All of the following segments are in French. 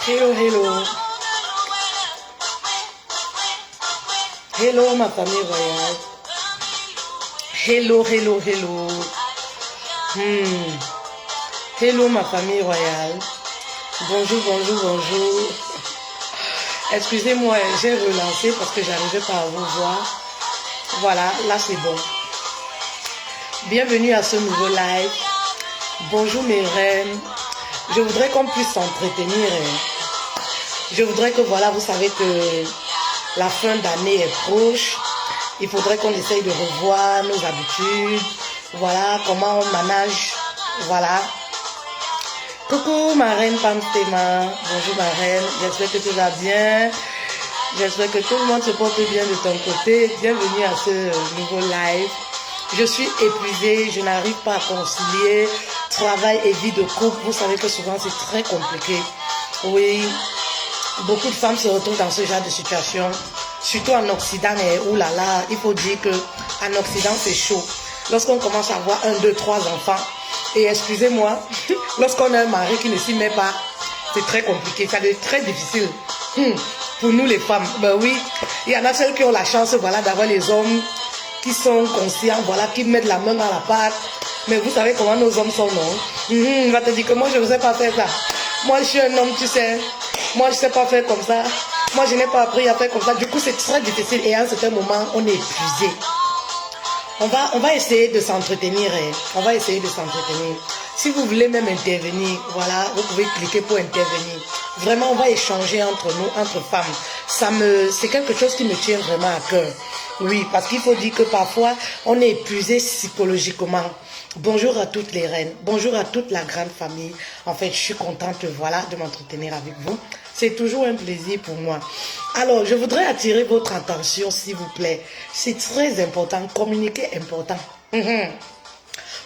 Hello, hello. Hello, ma famille royale. Hello, hello, hello. Hello, ma famille royale. Bonjour, bonjour, bonjour. Excusez-moi, j'ai relancé parce que j'arrivais pas à vous voir. Voilà, là c'est bon. Bienvenue à ce nouveau live. Bonjour mes reines. Je voudrais qu'on puisse s'entretenir. Je voudrais que, voilà, vous savez que la fin d'année est proche. Il faudrait qu'on essaye de revoir nos habitudes. Voilà, comment on manage. Voilà. Coucou ma reine Pamstema. Bonjour ma reine. J'espère que tout va bien. J'espère que tout le monde se porte bien de ton côté. Bienvenue à ce nouveau live. Je suis épuisée. Je n'arrive pas à concilier travail et vie de couple. Vous savez que souvent c'est très compliqué. Oui. Beaucoup de femmes se retrouvent dans ce genre de situation. Surtout en Occident. Et oulala, il faut dire que en Occident c'est chaud. Lorsqu'on commence à avoir 1, 2, 3 enfants. Et excusez-moi, lorsqu'on a un mari qui ne s'y met pas, c'est très compliqué, ça devient très difficile. Pour nous les femmes, ben oui, il y en a celles qui ont la chance, voilà, d'avoir les hommes qui sont conscients, voilà, qui mettent la main dans la pâte. Mais vous savez comment nos hommes sont, non? Il va te dire que moi je ne sais pas faire ça. Moi je suis un homme, tu sais. Moi je ne sais pas faire comme ça. Moi je n'ai pas appris à faire comme ça. Du coup c'est très difficile et à un certain moment on est épuisé. On va essayer de s'entretenir. On va essayer de s'entretenir. Si vous voulez même intervenir, voilà, vous pouvez cliquer pour intervenir. Vraiment, on va échanger entre nous, entre femmes. C'est quelque chose qui me tient vraiment à cœur. Oui, parce qu'il faut dire que parfois, on est épuisé psychologiquement. Bonjour à toutes les reines. Bonjour à toute la grande famille. En fait, je suis contente, voilà, de m'entretenir avec vous. C'est toujours un plaisir pour moi. Alors, je voudrais attirer votre attention, s'il vous plaît. C'est très important. Communiquer important.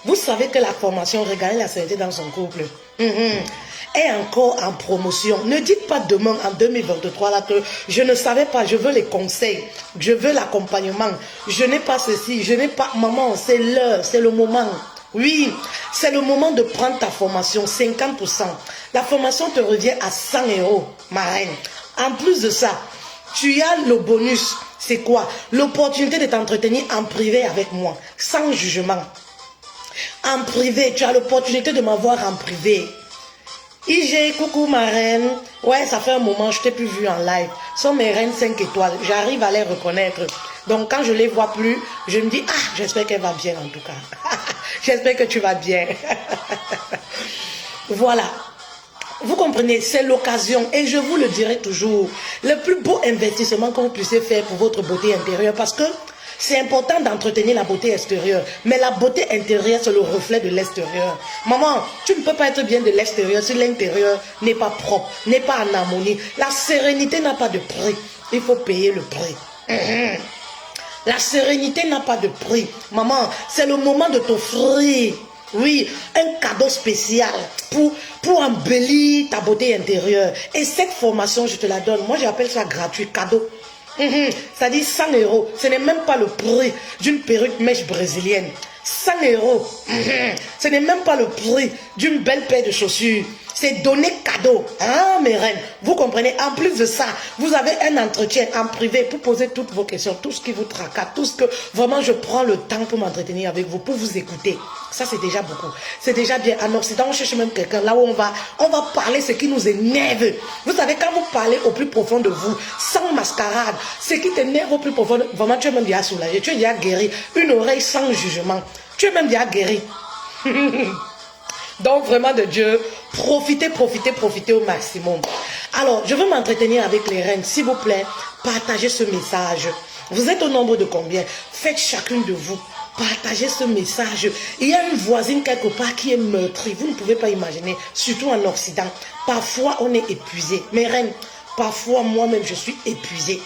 Vous savez que la formation Régaler la sérénité dans son couple est encore en promotion. Ne dites pas demain, en 2023, là, que je ne savais pas, je veux les conseils, je veux l'accompagnement, je n'ai pas ceci, je n'ai pas... Maman, c'est l'heure, c'est le moment. Oui, c'est le moment de prendre ta formation, 50%. La formation te revient à 100 €, ma reine. En plus de ça, tu as le bonus. C'est quoi? L'opportunité de t'entretenir en privé avec moi, sans jugement. En privé, tu as l'opportunité de m'avoir en privé. IG, coucou ma reine. Ouais, ça fait un moment, je t'ai plus vu en live. Ce sont mes reines 5 étoiles. J'arrive à les reconnaître. Donc quand je les vois plus, je me dis, ah, j'espère qu'elle va bien en tout cas. J'espère que tu vas bien. Voilà. Vous comprenez, c'est l'occasion et je vous le dirai toujours. Le plus beau investissement que vous puissiez faire pour votre beauté intérieure, parce que c'est important d'entretenir la beauté extérieure. Mais la beauté intérieure, c'est le reflet de l'extérieur. Maman, tu ne peux pas être bien de l'extérieur si l'intérieur n'est pas propre, n'est pas en harmonie. La sérénité n'a pas de prix. Il faut payer le prix. La sérénité n'a pas de prix. Maman, c'est le moment de t'offrir, oui, un cadeau spécial pour embellir ta beauté intérieure. Et cette formation, je te la donne. Moi, j'appelle ça gratuit, cadeau. Ça dit 100 €. Ce n'est même pas le prix d'une perruque mèche brésilienne. 100 €. Ce n'est même pas le prix d'une belle paire de chaussures. C'est donné cadeau. Hein, mes reines? Vous comprenez? En plus de ça, vous avez un entretien en privé pour poser toutes vos questions, tout ce qui vous tracasse, tout ce que vraiment je prends le temps pour m'entretenir avec vous, pour vous écouter. Ça, c'est déjà beaucoup. C'est déjà bien. En Occident, on cherche même quelqu'un là où on va parler ce qui nous énerve. Vous savez, quand vous parlez au plus profond de vous, sans mascarade, ce qui t'énerve au plus profond, vraiment, tu es même déjà soulagé, tu es déjà guéri. Une oreille sans jugement. Tu es même déjà guéri. Donc vraiment de Dieu, profitez, profitez, profitez au maximum. Alors, je veux m'entretenir avec les reines. S'il vous plaît, partagez ce message. Vous êtes au nombre de combien? Faites chacune de vous. Partagez ce message. Il y a une voisine quelque part qui est meurtrie. Vous ne pouvez pas imaginer, surtout en Occident. Parfois, on est épuisé. Mes reines, parfois, moi-même, je suis épuisée.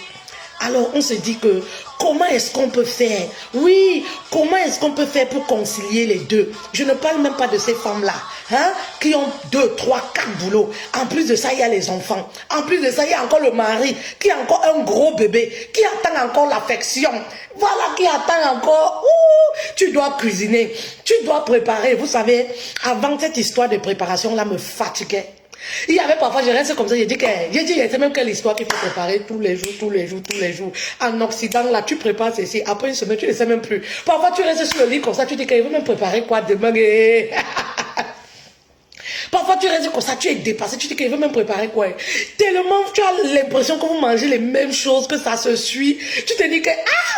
Alors on se dit que comment est-ce qu'on peut faire? Oui, comment est-ce qu'on peut faire pour concilier les deux? Je ne parle même pas de ces femmes-là, hein, qui ont 2, 3, 4 boulots. En plus de ça, il y a les enfants. En plus de ça, il y a encore le mari qui a encore un gros bébé, qui attend encore l'affection. Voilà, qui attend encore. Tu dois cuisiner, tu dois préparer. Vous savez, avant cette histoire de préparation-là me fatiguait. Il y avait parfois, je reste comme ça, j'ai dit, c'est même quelle histoire qu'il faut préparer tous les jours, tous les jours, tous les jours. En Occident, là, tu prépares ceci, après une semaine, tu ne sais même plus. Parfois, tu restes sur le lit comme ça, tu dis qu'il veut même préparer quoi demain. Parfois, tu restes comme ça, tu es dépassé, tu dis qu'il veut même préparer quoi. Tellement, tu as l'impression que vous mangez les mêmes choses, que ça se suit. Tu te dis que,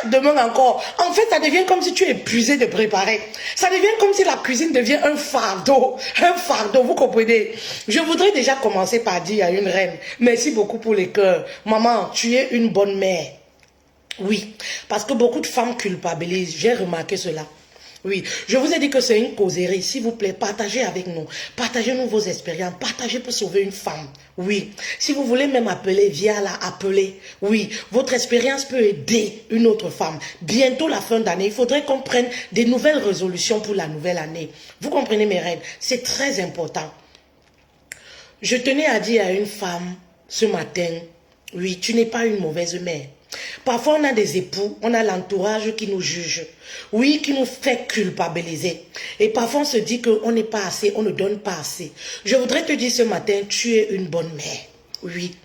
demain encore. En fait, ça devient comme si tu es épuisé de préparer. Ça devient comme si la cuisine devient un fardeau. Un fardeau, vous comprenez? Je voudrais déjà commencer par dire à une reine, merci beaucoup pour les cœurs. Maman, tu es une bonne mère. Oui, parce que beaucoup de femmes culpabilisent. J'ai remarqué cela. Oui, je vous ai dit que c'est une causerie. S'il vous plaît, partagez avec nous. Partagez-nous vos expériences. Partagez pour sauver une femme. Oui, si vous voulez même appeler, via la appeler. Oui, votre expérience peut aider une autre femme. Bientôt la fin d'année, il faudrait qu'on prenne des nouvelles résolutions pour la nouvelle année. Vous comprenez mes reines? C'est très important. Je tenais à dire à une femme ce matin, oui, tu n'es pas une mauvaise mère. Parfois, on a des époux, on a l'entourage qui nous juge. Oui, qui nous fait culpabiliser. Et parfois, on se dit qu'on n'est pas assez, on ne donne pas assez. Je voudrais te dire ce matin, tu es une bonne mère. Oui.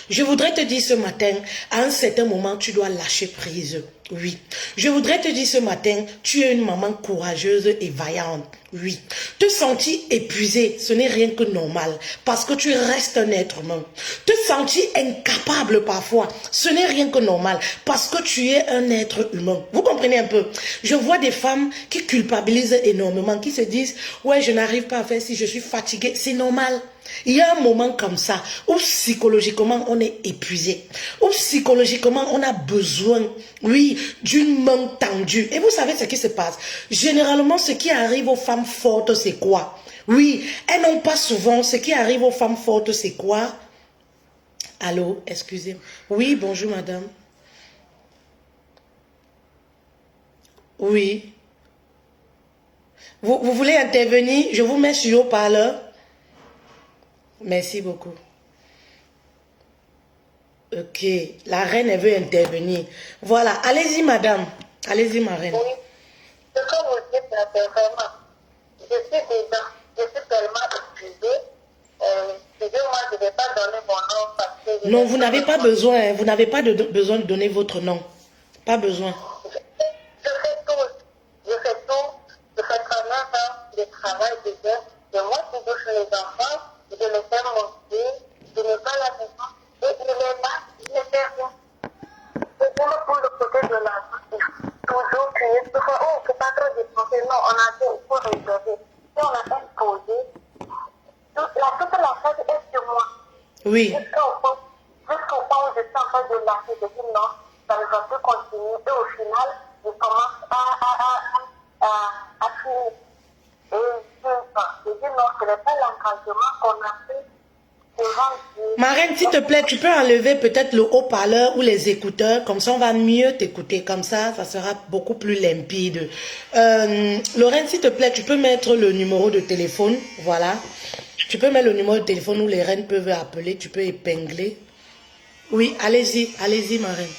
Je voudrais te dire ce matin, à un certain moment, tu dois lâcher prise. Oui. Je voudrais te dire ce matin, tu es une maman courageuse et vaillante. Oui. Te sentir épuisé, ce n'est rien que normal. Parce que tu restes un être humain. Te sentir incapable parfois, ce n'est rien que normal. Parce que tu es un être humain. Vous comprenez un peu? Je vois des femmes qui culpabilisent énormément, qui se disent, ouais, je n'arrive pas à faire si je suis fatiguée. C'est normal. Il y a un moment comme ça où psychologiquement on est épuisé, où psychologiquement on a besoin, oui, d'une main tendue. Et vous savez ce qui se passe? Généralement, ce qui arrive aux femmes fortes, c'est quoi? Oui, elles n'ont pas souvent. Ce qui arrive aux femmes fortes, c'est quoi? Allô, excusez-moi. Oui, bonjour madame. Oui. Vous voulez intervenir? Je vous mets sur haut-parleur. Merci beaucoup. Ok, la reine, elle veut intervenir. Voilà, allez-y, madame. Allez-y, ma reine. Oui, ce que vous dites, là, c'est vraiment, je suis tellement épuisée. Excusez-moi, je ne vais pas donner mon nom parce que Non, vous n'avez pas besoin, hein, vous n'avez pas besoin de donner votre nom. Pas besoin. je fais tout. Je fais tout. Je fais 39 ans de travail déjà. C'est moi qui touche les enfants. Je les fais monter. Je n'ai pas la maison. Et il est là, il ne fait rien. Et pour le côté de l'argent, il faut toujours crier. Oh, il ne faut pas trop dépenser. Non, on a fait, il faut réserver. Si on a imposé, toute la fête est sur moi. Oui. Jusqu'au point où je suis en train de lâcher, je dis non, ça ne va plus continuer. Et au final, je commence à finir. Et je dis non, ce n'est pas l'engagement qu'on a fait devant Dieu. Ma reine, s'il te plaît, tu peux enlever peut-être le haut-parleur ou les écouteurs, comme ça on va mieux t'écouter, comme ça sera beaucoup plus limpide. Lorraine, s'il te plaît, tu peux mettre le numéro de téléphone, voilà. Tu peux mettre le numéro de téléphone où les reines peuvent appeler, tu peux épingler. Oui, allez-y, ma reine.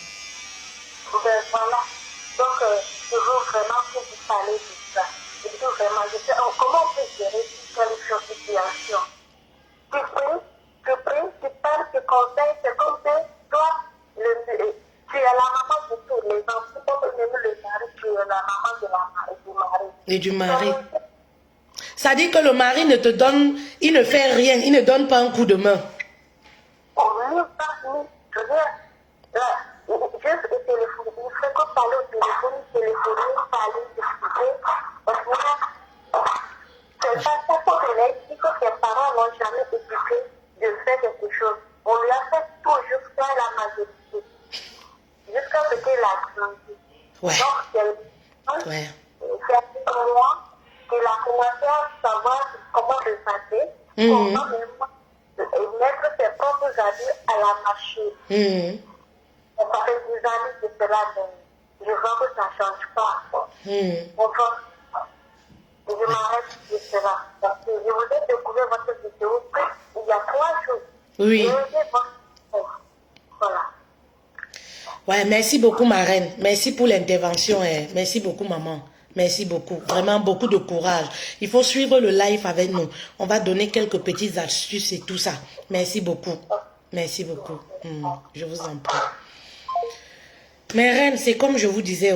Ben voilà, donc je veux vraiment que vous parlez de ça. Je veux vraiment, comment on peut gérer telle situation? Tu pries, tu parles, tu conseilles, c'est comme si toi, tu es la maman de tous les enfants, comme même le mari, tu es la maman du mari. Et du mari. Ça dit que le mari ne te donne, il ne fait rien, il ne donne pas un coup de main. On ne pas, je veux dire, juste au téléphone, il faut qu'on parle au téléphone, téléphoner, parler, discuter. Parce que c'est pas ça qu'on relève, si que ses parents n'ont jamais éduqué de faire quelque chose. On lui a fait tout jusqu'à la majorité, jusqu'à ce qu'il a grandi. Ouais. Donc, c'est pour moi qu'il a commencé à savoir comment le passer, comment même mettre ses propres amis à la machine. Ça fait 10 années que cela, mais je vois que ça ne change pas. Je m'arrête de cela. Parce que je vous ai découvert votre vidéo il y a 3 jours. Oui. Voilà. Ouais, merci beaucoup, ma reine. Merci pour l'intervention. Merci beaucoup, maman. Merci beaucoup. Vraiment beaucoup de courage. Il faut suivre le live avec nous. On va donner quelques petites astuces et tout ça. Merci beaucoup. Merci beaucoup. Je vous en prie. Mes reines, c'est comme je vous disais,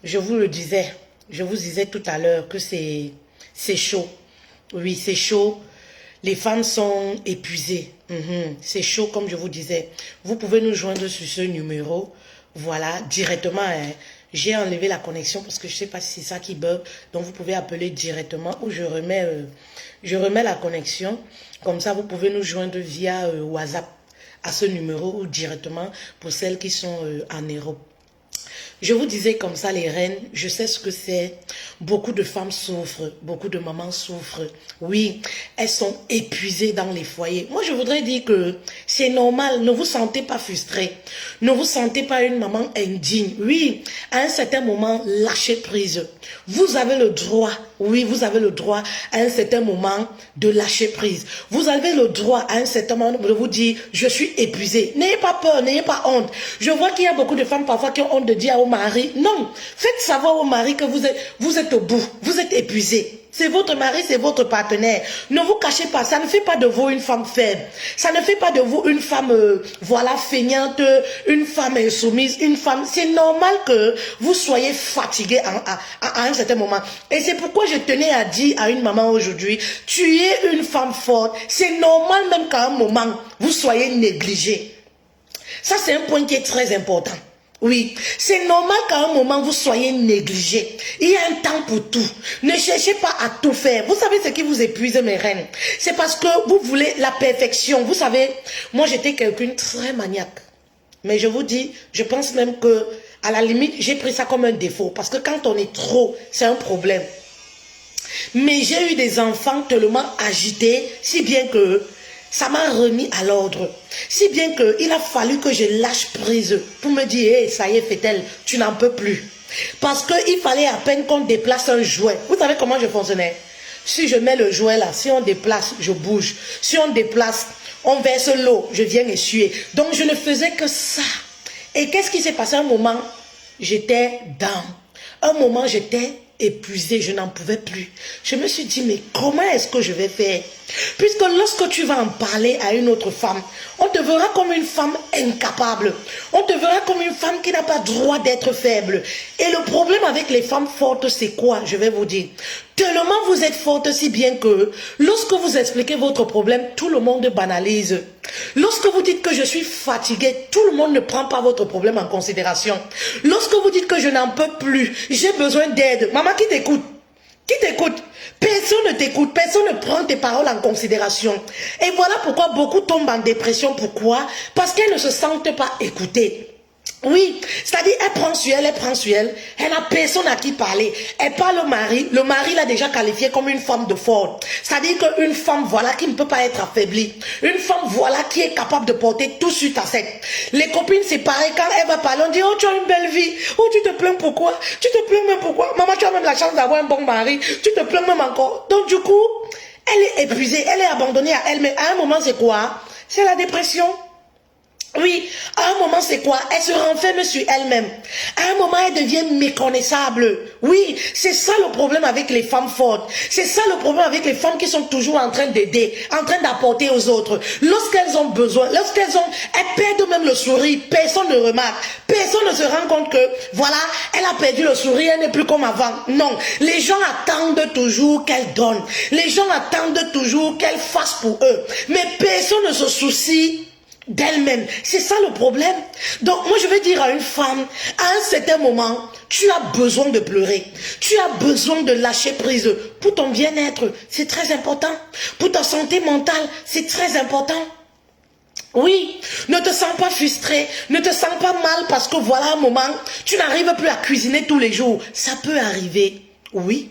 je vous le disais. Je vous disais tout à l'heure que c'est chaud. Oui, c'est chaud. Les femmes sont épuisées. C'est chaud, comme je vous disais. Vous pouvez nous joindre sur ce numéro. Voilà, directement. J'ai enlevé la connexion parce que je ne sais pas si c'est ça qui bug. Donc, vous pouvez appeler directement ou je remets la connexion. Comme ça, vous pouvez nous joindre via WhatsApp à ce numéro ou directement pour celles qui sont en Europe. Je vous disais comme ça, les reines, je sais ce que c'est. Beaucoup de femmes souffrent, beaucoup de mamans souffrent. Oui, elles sont épuisées dans les foyers. Moi, je voudrais dire que c'est normal, ne vous sentez pas frustrée. Ne vous sentez pas une maman indigne. Oui, à un certain moment, lâchez prise. Vous avez le droit, oui, vous avez le droit à un certain moment de lâcher prise. Vous avez le droit à un certain moment de vous dire, je suis épuisée. N'ayez pas peur, n'ayez pas honte. Je vois qu'il y a beaucoup de femmes parfois qui ont honte de dire au mari, non, faites savoir au mari que vous êtes au bout, vous êtes épuisé. C'est votre mari, c'est votre partenaire. Ne vous cachez pas, ça ne fait pas de vous une femme faible. Ça ne fait pas de vous une femme, voilà, feignante, une femme insoumise, une femme... C'est normal que vous soyez fatiguée à un certain moment. Et c'est pourquoi je tenais à dire à une maman aujourd'hui, tu es une femme forte. C'est normal même qu'à un moment, vous soyez négligée. Ça, c'est un point qui est très important. Oui, c'est normal qu'à un moment vous soyez négligé. Il y a un temps pour tout. Ne cherchez pas à tout faire. Vous savez ce qui vous épuise, mes reines? C'est parce que vous voulez la perfection. Vous savez, moi j'étais quelqu'un très maniaque. Mais je vous dis, je pense même que, à la limite, j'ai pris ça comme un défaut. Parce que quand on est trop, c'est un problème. Mais j'ai eu des enfants tellement agités, si bien que ça m'a remis à l'ordre. Si bien qu'il a fallu que je lâche prise pour me dire, hey, ça y est, Fétel, tu n'en peux plus. Parce qu'il fallait à peine qu'on déplace un jouet. Vous savez comment je fonctionnais? Si je mets le jouet là, si on déplace, je bouge. Si on déplace, on verse l'eau, je viens essuyer. Donc je ne faisais que ça. Et qu'est-ce qui s'est passé? Un moment, j'étais down. Un moment, j'étais épuisée, je n'en pouvais plus. Je me suis dit, mais comment est-ce que je vais faire? Puisque lorsque tu vas en parler à une autre femme, on te verra comme une femme incapable. On te verra comme une femme qui n'a pas droit d'être faible. Et le problème avec les femmes fortes, c'est quoi? Je vais vous dire. Tellement vous êtes forte si bien que lorsque vous expliquez votre problème, tout le monde banalise. Lorsque vous dites que je suis fatiguée, tout le monde ne prend pas votre problème en considération. Lorsque vous dites que je n'en peux plus, j'ai besoin d'aide. Maman, qui t'écoute? Qui t'écoute? Personne ne t'écoute, personne ne prend tes paroles en considération. Et voilà pourquoi beaucoup tombent en dépression. Pourquoi? Parce qu'elles ne se sentent pas écoutées. Oui, c'est-à-dire elle prend sur elle, elle n'a personne à qui parler. Elle parle au mari, le mari l'a déjà qualifiée comme une femme de forte. C'est-à-dire qu'une femme, voilà, qui ne peut pas être affaiblie. Une femme, voilà, qui est capable de porter tout sur ta tête. Les copines, c'est pareil, quand elle va parler, on dit, oh, tu as une belle vie. Oh, tu te plains pourquoi? Tu te plains même pourquoi? Maman, tu as même la chance d'avoir un bon mari. Tu te plains même encore. Donc, du coup, elle est épuisée, elle est abandonnée à elle. Mais à un moment, c'est quoi? C'est la dépression. Oui, à un moment c'est quoi? Elle se renferme sur elle-même. À un moment elle devient méconnaissable. Oui, c'est ça le problème avec les femmes fortes. C'est ça le problème avec les femmes qui sont toujours en train d'aider, en train d'apporter aux autres. Lorsqu'elles ont besoin, elles perdent même le sourire. Personne ne remarque. Personne ne se rend compte que, voilà, elle a perdu le sourire, elle n'est plus comme avant. Non, les gens attendent toujours qu'elle donne. Les gens attendent toujours qu'elle fasse pour eux. Mais personne ne se soucie d'elle-même. C'est ça le problème. Donc moi je vais dire à une femme, à un certain moment, tu as besoin de pleurer. Tu as besoin de lâcher prise pour ton bien-être. C'est très important. Pour ta santé mentale, c'est très important. Oui, ne te sens pas frustré, ne te sens pas mal parce que voilà un moment, tu n'arrives plus à cuisiner tous les jours. Ça peut arriver, oui.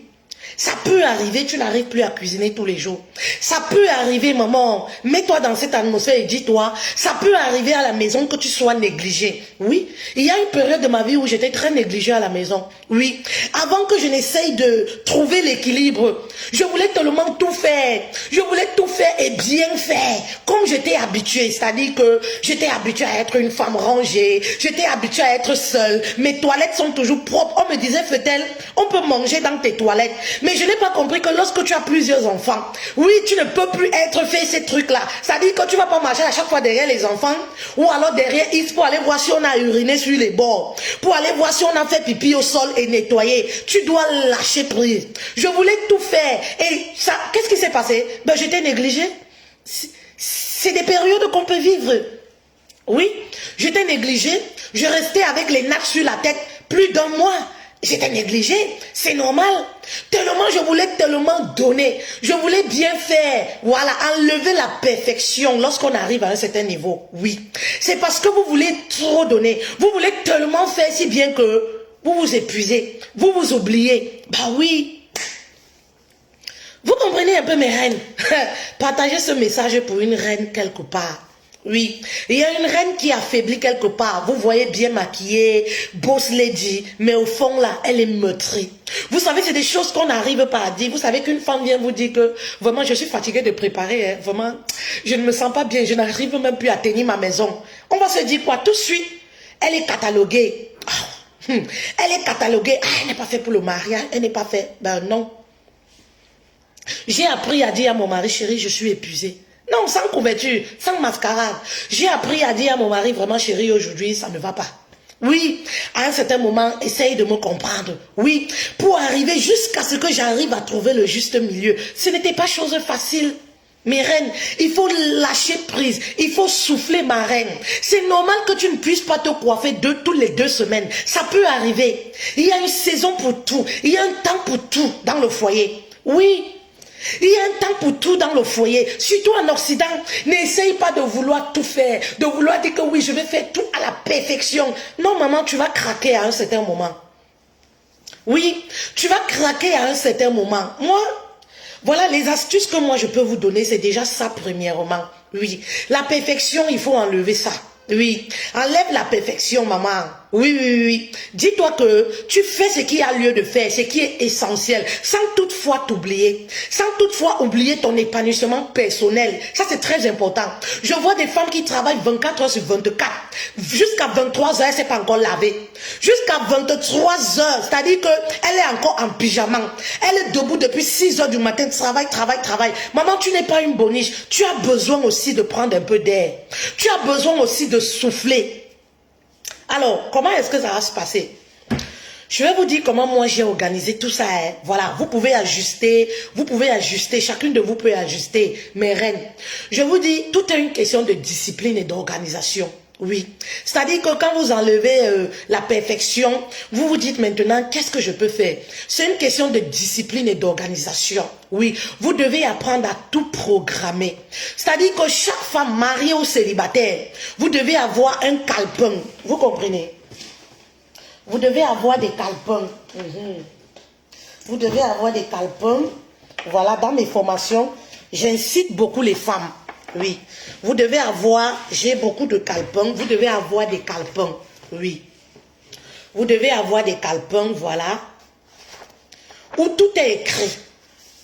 Ça peut arriver, tu n'arrives plus à cuisiner tous les jours. Ça peut arriver, maman, mets-toi dans cette atmosphère et dis-toi, ça peut arriver à la maison que tu sois négligé. Oui, il y a une période de ma vie où j'étais très négligée à la maison. Oui, avant que je n'essaye de trouver l'équilibre, je voulais tellement tout faire. Je voulais tout faire et bien faire, comme j'étais habituée. C'est-à-dire que j'étais habituée à être une femme rangée, j'étais habituée à être seule. Mes toilettes sont toujours propres. On me disait, Fetel, on peut manger dans tes toilettes. Mais je n'ai pas compris que lorsque tu as plusieurs enfants, oui, tu ne peux plus être fait ces trucs-là. C'est-à-dire que tu ne vas pas marcher à chaque fois derrière les enfants, ou alors derrière Is pour aller voir si on a uriné sur les bords, pour aller voir si on a fait pipi au sol et nettoyer. Tu dois lâcher prise. Je voulais tout faire. Et ça, qu'est-ce qui s'est passé? Ben, j'étais négligée. C'est des périodes qu'on peut vivre. Oui, j'étais négligée. Je restais avec les nattes sur la tête plus d'un mois. J'étais négligée, c'est normal. Tellement je voulais tellement donner. Je voulais bien faire. Voilà, enlever la perfection lorsqu'on arrive à un certain niveau. Oui, c'est parce que vous voulez trop donner. Vous voulez tellement faire si bien que vous vous épuisez. Vous vous oubliez. Bah oui. Vous comprenez un peu mes reines? Partagez ce message pour une reine quelque part. Oui, il y a une reine qui affaiblit quelque part. Vous voyez bien maquillée, boss lady, mais au fond là, elle est meurtrie. Vous savez, c'est des choses qu'on n'arrive pas à dire. Vous savez qu'une femme vient vous dire que vraiment je suis fatiguée de préparer, hein. Vraiment, je ne me sens pas bien, je n'arrive même plus à tenir ma maison. On va se dire quoi? Tout de suite, elle est cataloguée. Elle est cataloguée. Ah, elle n'est pas faite pour le mariage, elle n'est pas faite. Ben non. J'ai appris à dire à mon mari, chérie, je suis épuisée. Non, sans couverture, sans mascarade. J'ai appris à dire à mon mari, vraiment chérie, aujourd'hui, ça ne va pas. Oui, à un certain moment, essaye de me comprendre. Oui, pour arriver jusqu'à ce que j'arrive à trouver le juste milieu. Ce n'était pas chose facile. Mes reines, il faut lâcher prise, il faut souffler ma reine. C'est normal que tu ne puisses pas te coiffer toutes les 2 semaines. Ça peut arriver. Il y a une saison pour tout, il y a un temps pour tout dans le foyer. Oui. Il y a un temps pour tout dans le foyer, surtout en Occident. N'essaye pas de vouloir tout faire, de vouloir dire que oui, je vais faire tout à la perfection. Non, maman, tu vas craquer à un certain moment. Oui, tu vas craquer à un certain moment. Moi, voilà les astuces que moi je peux vous donner, c'est déjà ça premièrement. Oui, la perfection, il faut enlever ça. Oui, enlève la perfection, maman. Oui, oui, oui. Dis-toi que tu fais ce qui a lieu de faire, ce qui est essentiel, sans toutefois t'oublier, sans toutefois oublier ton épanouissement personnel. Ça, c'est très important. Je vois des femmes qui travaillent 24 heures sur 24. Jusqu'à 23 heures, elle ne s'est pas encore lavée. Jusqu'à 23 heures, c'est-à-dire qu'elle est encore en pyjama. Elle est debout depuis 6 heures du matin, travail. Maman, tu n'es pas une boniche. Tu as besoin aussi de prendre un peu d'air. Tu as besoin aussi de souffler. Alors, comment est-ce que ça va se passer? Je vais vous dire comment moi j'ai organisé tout ça. Hein. Voilà, vous pouvez ajuster, chacune de vous peut ajuster, mes reines. Je vous dis, tout est une question de discipline et d'organisation. Oui, c'est-à-dire que quand vous enlevez la perfection, vous vous dites maintenant, qu'est-ce que je peux faire? C'est une question de discipline et d'organisation. Oui, vous devez apprendre à tout programmer. C'est-à-dire que chaque femme mariée ou célibataire, vous devez avoir un calepin. Vous comprenez? Vous devez avoir des calepins. Vous devez avoir des calepins. Voilà, dans mes formations, j'incite beaucoup les femmes. Oui, vous devez avoir, j'ai beaucoup de calepins, vous devez avoir des calepins, oui. Vous devez avoir des calepins, voilà, où tout est écrit.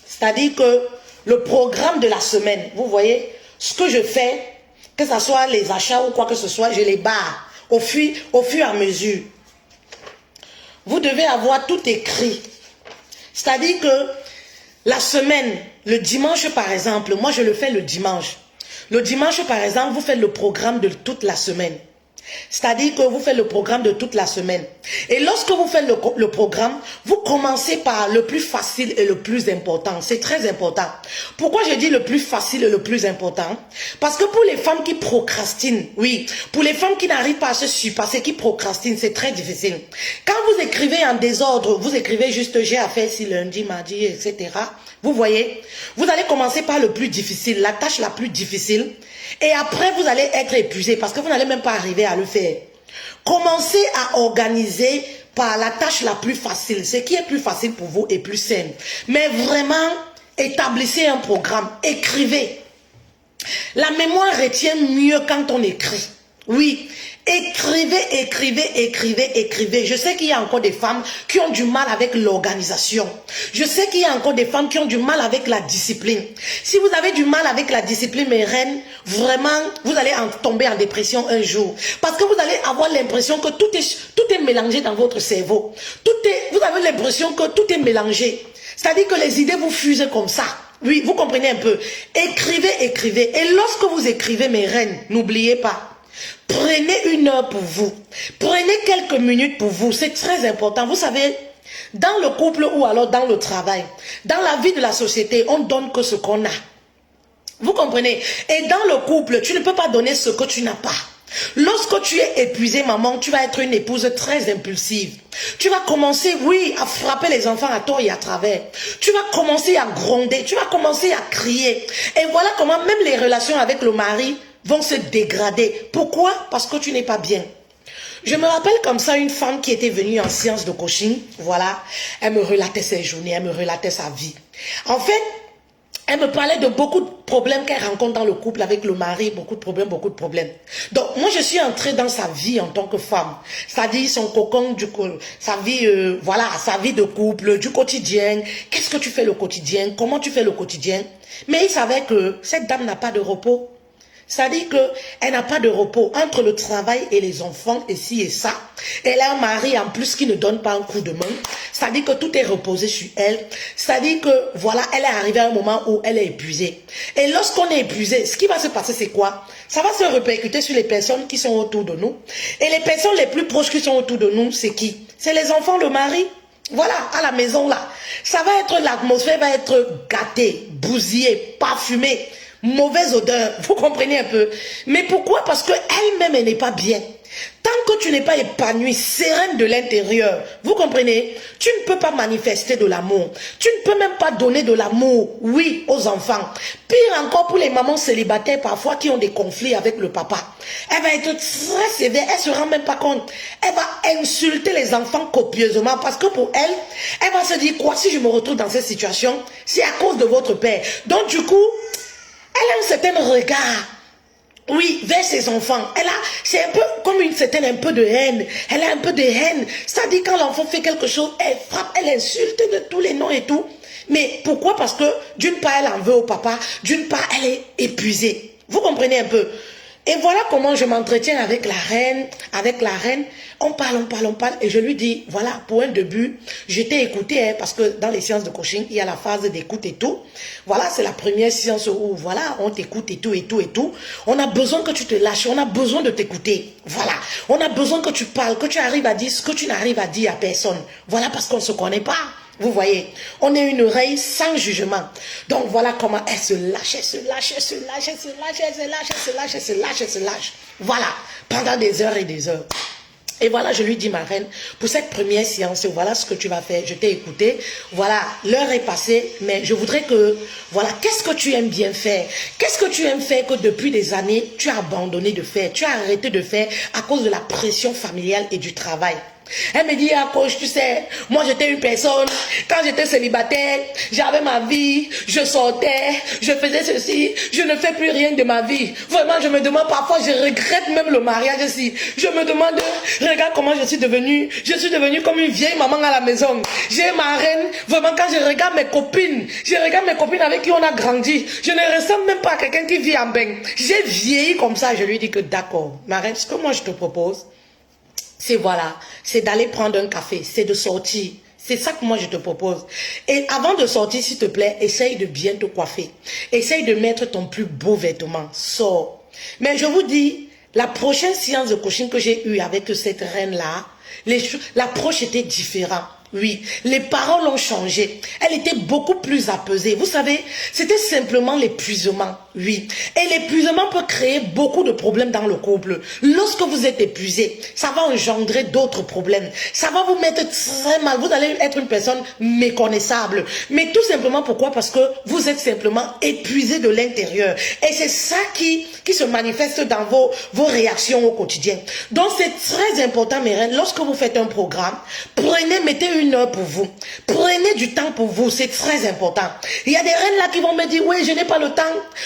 C'est-à-dire que le programme de la semaine, vous voyez, ce que je fais, que ce soit les achats ou quoi que ce soit, je les barre au fur et à mesure. Vous devez avoir tout écrit. C'est-à-dire que la semaine, le dimanche par exemple, moi je le fais le dimanche. Le dimanche, par exemple, vous faites le programme de toute la semaine. C'est-à-dire que vous faites le programme de toute la semaine. Et lorsque vous faites le programme, vous commencez par le plus facile et le plus important. C'est très important. Pourquoi je dis le plus facile et le plus important? Parce que pour les femmes qui procrastinent, oui, pour les femmes qui n'arrivent pas à se surpasser, qui procrastinent, c'est très difficile. Quand vous écrivez en désordre, vous écrivez juste j'ai à faire si lundi, mardi, etc. Vous voyez, vous allez commencer par le plus difficile, la tâche la plus difficile. Et après, vous allez être épuisé parce que vous n'allez même pas arriver à le faire. Commencez à organiser pas la tâche la plus facile. Ce qui est plus facile pour vous est plus simple. Mais vraiment, établissez un programme. Écrivez. La mémoire retient mieux quand on écrit. Oui. Écrivez, écrivez, écrivez, écrivez. Je sais qu'il y a encore des femmes qui ont du mal avec l'organisation. Je sais qu'il y a encore des femmes qui ont du mal avec la discipline. Si vous avez du mal avec la discipline, mes reines, vraiment, vous allez tomber en dépression un jour. Parce que vous allez avoir l'impression que tout est mélangé dans votre cerveau. Vous avez l'impression que tout est mélangé. C'est-à-dire que les idées vous fusent comme ça. Oui, vous comprenez un peu. Écrivez, écrivez. Et lorsque vous écrivez, mes reines, n'oubliez pas. Prenez 1 heure pour vous. Prenez quelques minutes pour vous. C'est très important. Vous savez, dans le couple ou alors dans le travail, dans la vie de la société, on donne que ce qu'on a. Vous comprenez? Et dans le couple, tu ne peux pas donner ce que tu n'as pas. Lorsque tu es épuisée, maman, tu vas être une épouse très impulsive. Tu vas commencer, oui, à frapper les enfants à tort et à travers. Tu vas commencer à gronder. Tu vas commencer à crier. Et voilà comment même les relations avec le mari vont se dégrader. Pourquoi? Parce que tu n'es pas bien. Je me rappelle comme ça une femme qui était venue en séance de coaching. Voilà, elle me relatait ses journées, elle me relatait sa vie. En fait, elle me parlait de beaucoup de problèmes qu'elle rencontre dans le couple avec le mari, beaucoup de problèmes, beaucoup de problèmes. Donc, moi, je suis entrée dans sa vie en tant que femme. C'est-à-dire son cocon, sa vie, voilà, sa vie de couple, du quotidien. Qu'est-ce que tu fais le quotidien? Comment tu fais le quotidien? Mais il savait que cette dame n'a pas de repos. C'est-à-dire qu'elle n'a pas de repos entre le travail et les enfants, et ci et ça. Elle a un mari en plus qui ne donne pas un coup de main. C'est-à-dire que tout est reposé sur elle. C'est-à-dire que, voilà, elle est arrivée à un moment où elle est épuisée. Et lorsqu'on est épuisé, ce qui va se passer, c'est quoi? Ça va se répercuter sur les personnes qui sont autour de nous. Et les personnes les plus proches qui sont autour de nous, c'est qui? C'est les enfants, le mari. Voilà, à la maison là. Ça va être, l'atmosphère va être gâtée, bousillée, parfumée. Mauvaise odeur, vous comprenez un peu. Mais pourquoi? Parce qu'elle-même, elle n'est pas bien. Tant que tu n'es pas épanouie, sereine de l'intérieur, vous comprenez? Tu ne peux pas manifester de l'amour. Tu ne peux même pas donner de l'amour, oui, aux enfants. Pire encore pour les mamans célibataires parfois qui ont des conflits avec le papa. Elle va être très sévère, elle ne se rend même pas compte. Elle va insulter les enfants copieusement parce que pour elle, elle va se dire quoi? Si je me retrouve dans cette situation, c'est à cause de votre père. Donc du coup, elle a un certain regard, oui, vers ses enfants. C'est un peu comme une certaine un peu de haine. Elle a un peu de haine. C'est-à-dire quand l'enfant fait quelque chose, elle frappe, elle insulte de tous les noms et tout. Mais pourquoi? Parce que d'une part, elle en veut au papa, d'une part, elle est épuisée. Vous comprenez un peu? Et voilà comment je m'entretiens avec la reine. Avec la reine, on parle. Et je lui dis, voilà, pour un début, je t'ai écouté, hein, parce que dans les séances de coaching, il y a la phase d'écoute et tout. Voilà, c'est la première séance où, voilà, on t'écoute et tout. On a besoin que tu te lâches, on a besoin de t'écouter. Voilà, on a besoin que tu parles, que tu arrives à dire ce que tu n'arrives à dire à personne. Voilà, parce qu'on ne se connaît pas. Vous voyez, on est une oreille sans jugement. Donc voilà comment elle se lâche, elle se lâche. Voilà, pendant des heures et des heures. Et voilà, je lui dis, ma reine, pour cette première séance, voilà ce que tu vas faire. Je t'ai écouté. Voilà, l'heure est passée, mais je voudrais que, voilà, qu'est-ce que tu aimes bien faire? Qu'est-ce que tu aimes faire que depuis des années, tu as abandonné de faire? Tu as arrêté de faire à cause de la pression familiale et du travail? Elle me dit, ah coach, tu sais, moi j'étais une personne, quand j'étais célibataire, j'avais ma vie, je sortais, je faisais ceci, je ne fais plus rien de ma vie. Vraiment, je me demande, parfois je regrette même le mariage aussi. Je me demande, regarde comment je suis devenue comme une vieille maman à la maison. J'ai ma reine, vraiment quand je regarde mes copines avec qui on a grandi, je ne ressemble même pas à quelqu'un qui vit en bain. J'ai vieilli comme ça, je lui dis que d'accord, ma reine, ce que moi je te propose, c'est voilà, c'est d'aller prendre un café, c'est de sortir. C'est ça que moi je te propose. Et avant de sortir, s'il te plaît, essaye de bien te coiffer. Essaye de mettre ton plus beau vêtement. Sors. Mais je vous dis, la prochaine séance de coaching que j'ai eue avec cette reine-là, l'approche était différente. Oui, les paroles ont changé. Elle était beaucoup plus apaisée. Vous savez, c'était simplement l'épuisement. oui. Et l'épuisement peut créer beaucoup de problèmes dans le couple. Lorsque vous êtes épuisé, ça va engendrer d'autres problèmes. Ça va vous mettre très mal. Vous allez être une personne méconnaissable. Mais tout simplement pourquoi? Parce que vous êtes simplement épuisé de l'intérieur. Et c'est ça qui se manifeste dans vos réactions au quotidien. Donc c'est très important, mes reines, lorsque vous faites un programme, mettez 1 heure pour vous. Prenez du temps pour vous, c'est très important. Il y a des reines là qui vont me dire, oui, je n'ai pas le temps,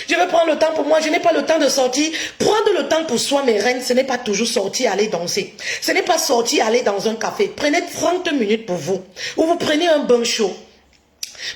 je vais prendre le temps pour moi, je n'ai pas le temps de sortir. Prendre le temps pour soi, mes reines, ce n'est pas toujours sortir, aller danser. Ce n'est pas sortir, aller dans un café. Prenez 30 minutes pour vous. Ou vous prenez un bain chaud.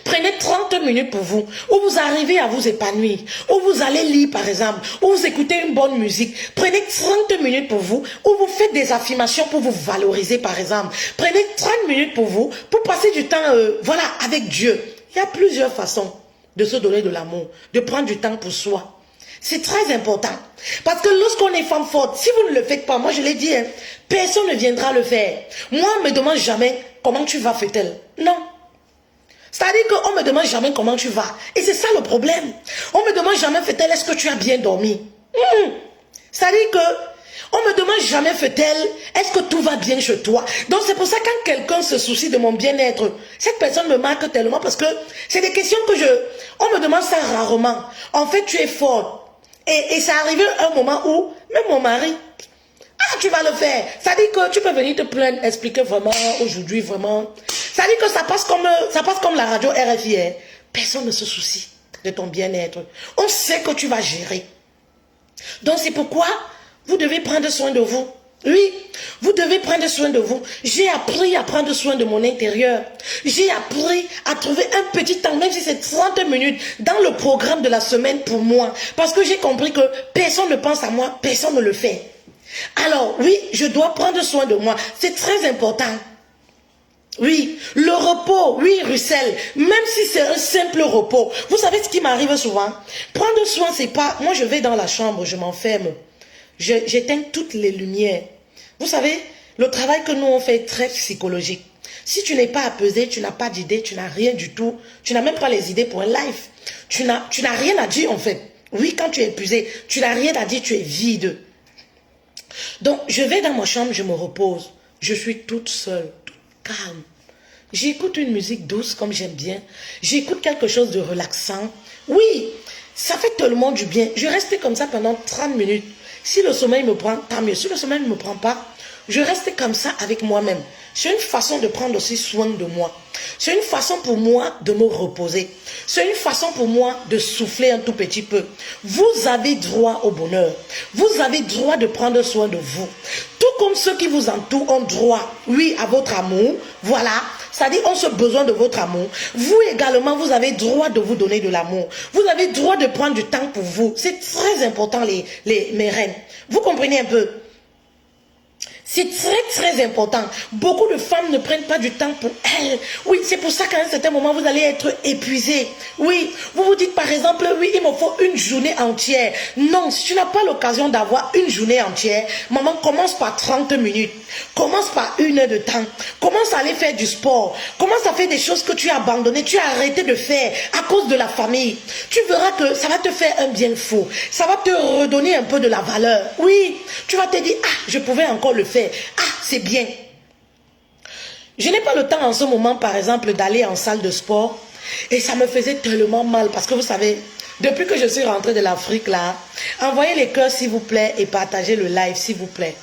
Prenez 30 minutes pour vous, où vous arrivez à vous épanouir, où vous allez lire par exemple, où vous écoutez une bonne musique. Prenez 30 minutes pour vous, où vous faites des affirmations pour vous valoriser par exemple. Prenez 30 minutes pour vous, pour passer du temps voilà, avec Dieu. Il y a plusieurs façons de se donner de l'amour, de prendre du temps pour soi. C'est très important. Parce que lorsqu'on est femme forte, si vous ne le faites pas, moi je l'ai dit, hein, personne ne viendra le faire. Moi, on ne me demande jamais comment tu vas, fait-elle. Non. C'est-à-dire qu'on ne me demande jamais comment tu vas. Et c'est ça le problème. On ne me demande jamais, fait-elle, est-ce que tu as bien dormi? C'est-à-dire que on ne me demande jamais, fait-elle, est-ce que tout va bien chez toi? Donc c'est pour ça que quand quelqu'un se soucie de mon bien-être, cette personne me marque tellement parce que c'est des questions que on me demande ça rarement. En fait, tu es forte. Et ça arrive à un moment où, même mon mari, tu vas le faire. Ça dit que tu peux venir te plaindre, expliquer vraiment, aujourd'hui, vraiment. Ça dit que ça passe comme la radio RFI. Hein. Personne ne se soucie de ton bien-être. On sait que tu vas gérer. Donc c'est pourquoi vous devez prendre soin de vous. Oui, vous devez prendre soin de vous. J'ai appris à prendre soin de mon intérieur. J'ai appris à trouver un petit temps, même si c'est 30 minutes, dans le programme de la semaine pour moi. Parce que j'ai compris que personne ne pense à moi, personne ne le fait. Alors, oui, je dois prendre soin de moi. C'est très important. Oui, le repos, oui, Russell, même si c'est un simple repos. Vous savez ce qui m'arrive souvent? Prendre soin, c'est pas... Moi, je vais dans la chambre, je m'enferme. J'éteins toutes les lumières. Vous savez, le travail que nous on fait est très psychologique. Si tu n'es pas apaisé, tu n'as pas d'idée, tu n'as rien du tout. Tu n'as même pas les idées pour un live. Tu n'as rien à dire en fait. Oui, quand tu es épuisé, tu n'as rien à dire, tu es vide. Donc, je vais dans ma chambre, je me repose. Je suis toute seule, toute calme. J'écoute une musique douce comme j'aime bien. J'écoute quelque chose de relaxant. Oui, ça fait tellement du bien. Je reste comme ça pendant 30 minutes. Si le sommeil me prend, tant mieux. Si le sommeil ne me prend pas, je reste comme ça avec moi-même. C'est une façon de prendre aussi soin de moi. C'est une façon pour moi de me reposer. C'est une façon pour moi de souffler un tout petit peu. Vous avez droit au bonheur. Vous avez droit de prendre soin de vous. Tout comme ceux qui vous entourent ont droit, oui, à votre amour. Voilà. C'est-à-dire, on a besoin de votre amour. Vous également, vous avez droit de vous donner de l'amour. Vous avez droit de prendre du temps pour vous. C'est très important, mes reines. Vous comprenez un peu? C'est très important. Beaucoup de femmes ne prennent pas du temps pour elles. Oui, c'est pour ça qu'à un certain moment, vous allez être épuisé. Oui, vous vous dites par exemple, oui, il me faut une journée entière. Non, si tu n'as pas l'occasion d'avoir une journée entière, maman, commence par 30 minutes. Commence par 1 heure de temps. Commence à aller faire du sport. Commence à faire des choses que tu as abandonnées, tu as arrêté de faire à cause de la famille. Tu verras que ça va te faire un bien fou. Ça va te redonner un peu de la valeur. Oui, tu vas te dire, ah, je pouvais encore le faire. Ah, c'est bien. Je n'ai pas le temps en ce moment, par exemple, d'aller en salle de sport. Et ça me faisait tellement mal. Parce que vous savez, depuis que je suis rentrée de l'Afrique, là, envoyez les cœurs, s'il vous plaît, et partagez le live, s'il vous plaît.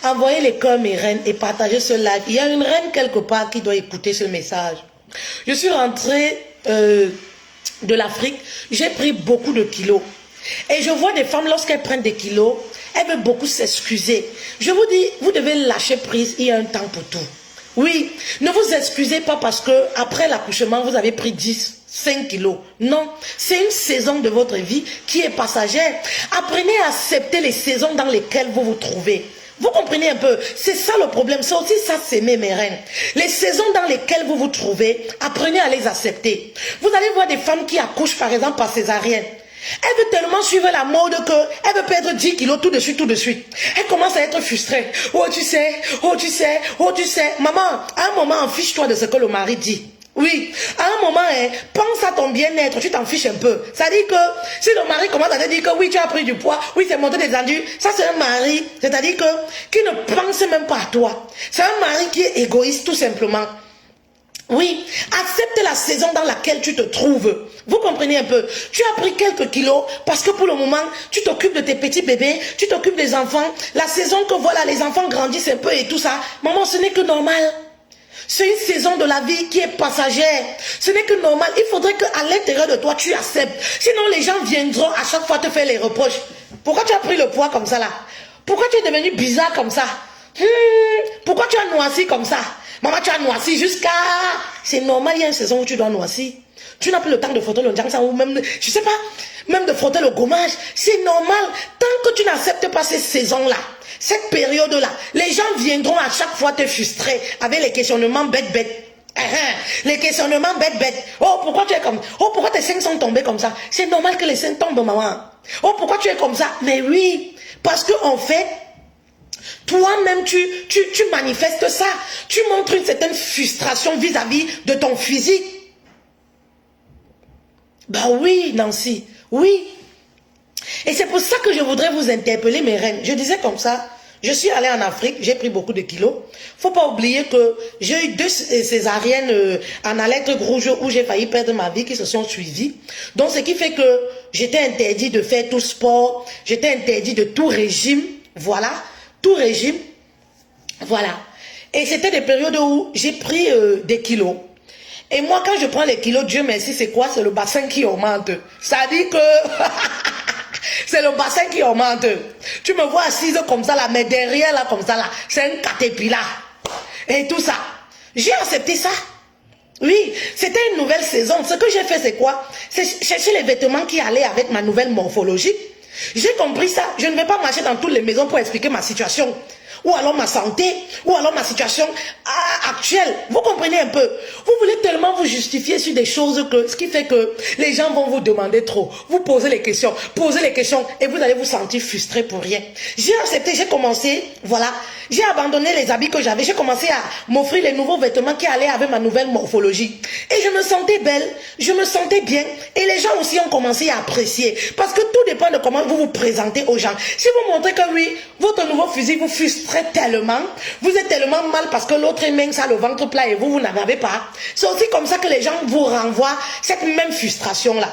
Envoyez les cœurs, mes reines, et partagez ce live. Il y a une reine quelque part qui doit écouter ce message. Je suis rentrée de l'Afrique. J'ai pris beaucoup de kilos. Et je vois des femmes, lorsqu'elles prennent des kilos, elles veulent beaucoup s'excuser. Je vous dis, vous devez lâcher prise, il y a un temps pour tout. Oui, ne vous excusez pas parce que après l'accouchement, vous avez pris 5 kilos. Non, c'est une saison de votre vie qui est passagère. Apprenez à accepter les saisons dans lesquelles vous vous trouvez. Vous comprenez un peu? C'est ça le problème. C'est aussi ça, s'aimer, mes reines. Les saisons dans lesquelles vous vous trouvez, apprenez à les accepter. Vous allez voir des femmes qui accouchent, par exemple, par césarienne. Elle veut tellement suivre la mode qu'elle veut perdre 10 kilos tout de suite. Elle commence à être frustrée. Oh tu sais. Maman, à un moment, fiche-toi de ce que le mari dit. Oui, à un moment, hein, pense à ton bien-être, tu t'en fiches un peu. Ça dit que si le mari commence à te dire que oui, tu as pris du poids, oui, c'est monté des endus, ça c'est un mari, c'est-à-dire que qui ne pense même pas à toi. C'est un mari qui est égoïste tout simplement. Oui, accepte la saison dans laquelle tu te trouves. Vous comprenez un peu? Tu as pris quelques kilos parce que pour le moment, tu t'occupes de tes petits bébés, tu t'occupes des enfants. La saison que voilà, les enfants grandissent un peu et tout ça. Maman, ce n'est que normal. C'est une saison de la vie qui est passagère. Ce n'est que normal. Il faudrait qu'à l'intérieur de toi, tu acceptes. Sinon, les gens viendront à chaque fois te faire les reproches. Pourquoi tu as pris le poids comme ça là? Pourquoi tu es devenu bizarre comme ça? Pourquoi tu as noirci comme ça? Maman, tu as noirci jusqu'à... C'est normal, il y a une saison où tu dois noircir. Tu n'as plus le temps de frotter le jansan ou même, je sais pas, même de frotter le gommage. C'est normal. Tant que tu n'acceptes pas ces saisons-là, cette période-là, les gens viendront à chaque fois te frustrer avec les questionnements bêtes. Les questionnements bêtes. Oh, pourquoi tu es comme... Oh, pourquoi tes seins sont tombés comme ça? C'est normal que les seins tombent, maman. Oh, pourquoi tu es comme ça? Mais oui, parce qu'en fait, toi-même, tu manifestes ça. Tu montres une certaine frustration vis-à-vis de ton physique. Bah oui, Nancy, oui. Et c'est pour ça que je voudrais vous interpeller, mes reines. Je disais comme ça, je suis allée en Afrique, j'ai pris beaucoup de kilos. Faut pas oublier que j'ai eu 2 césariennes en allaitre rouge où j'ai failli perdre ma vie qui se sont suivies. Donc, ce qui fait que j'étais interdit de faire tout sport, j'étais interdit de tout régime, voilà, tout régime, voilà. Et c'était des périodes où j'ai pris des kilos. Et moi, quand je prends les kilos, Dieu merci, c'est quoi? C'est le bassin qui augmente. Ça dit que... c'est le bassin qui augmente. Tu me vois assise comme ça là, mais derrière là, comme ça là, c'est un caterpillar. Et tout ça. J'ai accepté ça. Oui, c'était une nouvelle saison. Ce que j'ai fait, c'est quoi? C'est chercher les vêtements qui allaient avec ma nouvelle morphologie. J'ai compris ça. Je ne vais pas marcher dans toutes les maisons pour expliquer ma situation. Ou alors ma santé, ou alors ma situation actuelle. Vous comprenez un peu? Vous voulez tellement vous justifier sur des choses que, ce qui fait que les gens vont vous demander trop. Vous posez les questions, et vous allez vous sentir frustré pour rien. J'ai accepté, j'ai commencé, voilà, j'ai abandonné les habits que j'avais, j'ai commencé à m'offrir les nouveaux vêtements qui allaient avec ma nouvelle morphologie. Et je me sentais belle, je me sentais bien, et les gens aussi ont commencé à apprécier. Parce que tout dépend de comment vous vous présentez aux gens. Si vous montrez que oui, votre nouveau physique vous frustre tellement, vous êtes tellement mal parce que l'autre est mince, a le ventre plat et vous n'en avez pas. C'est aussi comme ça que les gens vous renvoient cette même frustration-là.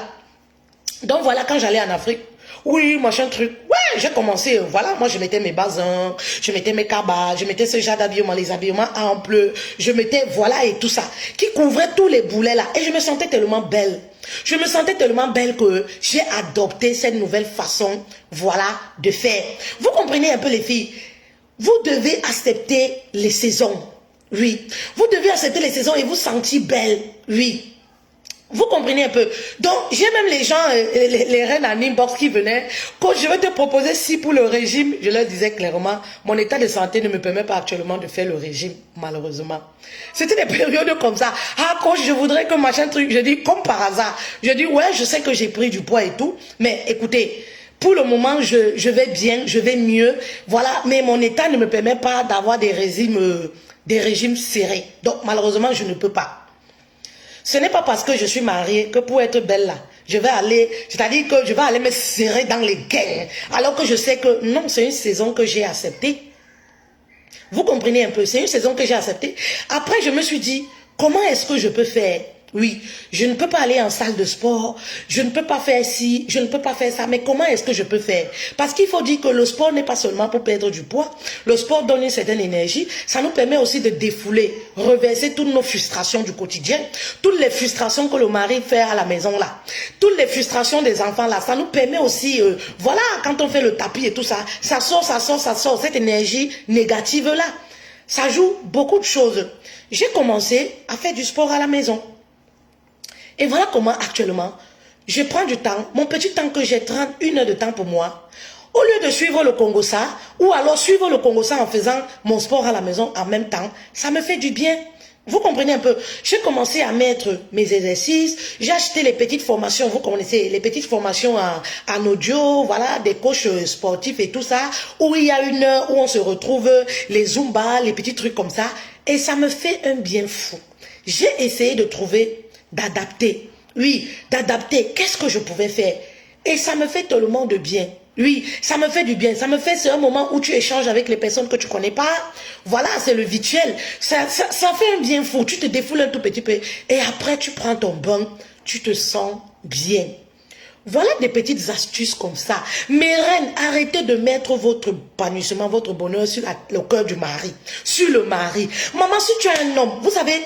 Donc voilà, quand j'allais en Afrique, oui, machin truc, ouais, j'ai commencé, voilà, moi je mettais mes basins, je mettais mes cabas, je mettais ce genre d'habillement, les habillements amples, je mettais, voilà, et tout ça, qui couvrait tous les boulets là, et je me sentais tellement belle. Je me sentais tellement belle que j'ai adopté cette nouvelle façon, voilà, de faire. Vous comprenez un peu les filles? Vous devez accepter les saisons, oui. Vous devez accepter les saisons et vous sentir belle, oui. Vous comprenez un peu? Donc, j'ai même les gens, les reines en inbox qui venaient. Quand je vais te proposer si pour le régime, je leur disais clairement, mon état de santé ne me permet pas actuellement de faire le régime, malheureusement. C'était des périodes comme ça. Ah, coach, je voudrais que machin truc. Je dis, comme par hasard. Je dis, ouais, je sais que j'ai pris du poids et tout. Mais écoutez, pour le moment, je vais bien, je vais mieux. Voilà, mais mon état ne me permet pas d'avoir des régimes serrés. Donc, malheureusement, je ne peux pas. Ce n'est pas parce que je suis mariée que pour être belle là, je vais aller, c'est-à-dire que je vais aller me serrer dans les gains. Alors que je sais que non, c'est une saison que j'ai acceptée. Vous comprenez un peu, c'est une saison que j'ai acceptée. Après, je me suis dit, comment est-ce que je peux faire? Oui, je ne peux pas aller en salle de sport, je ne peux pas faire ci, je ne peux pas faire ça, mais comment est-ce que je peux faire? Parce qu'il faut dire que le sport n'est pas seulement pour perdre du poids, le sport donne une certaine énergie, ça nous permet aussi de défouler, reverser toutes nos frustrations du quotidien, toutes les frustrations que le mari fait à la maison là, toutes les frustrations des enfants là, ça nous permet aussi, voilà, quand on fait le tapis et tout ça, ça sort, cette énergie négative là, ça joue beaucoup de choses. J'ai commencé à faire du sport à la maison. Et voilà comment actuellement, je prends du temps, mon petit temps que j'ai 31 heures de temps pour moi, au lieu de suivre le Congossa, ou alors suivre le Congossa en faisant mon sport à la maison en même temps, ça me fait du bien. Vous comprenez un peu? J'ai commencé à mettre mes exercices, j'ai acheté les petites formations, vous connaissez, les petites formations en audio, voilà, des coachs sportifs et tout ça, où il y a une heure où on se retrouve, les Zumba, les petits trucs comme ça, et ça me fait un bien fou. J'ai essayé de trouver, d'adapter. Oui, d'adapter. Qu'est-ce que je pouvais faire? Et ça me fait tellement de bien. Oui, ça me fait du bien. Ça me fait, c'est un moment où tu échanges avec les personnes que tu connais pas. Voilà, c'est le virtuel. Ça fait un bien fou. Tu te défoules un tout petit peu. Et après, tu prends ton bain. Tu te sens bien. Voilà des petites astuces comme ça. Mes reines, arrêtez de mettre votre épanouissement, votre bonheur sur le cœur du mari. Sur le mari. Maman, si tu as un homme, vous savez,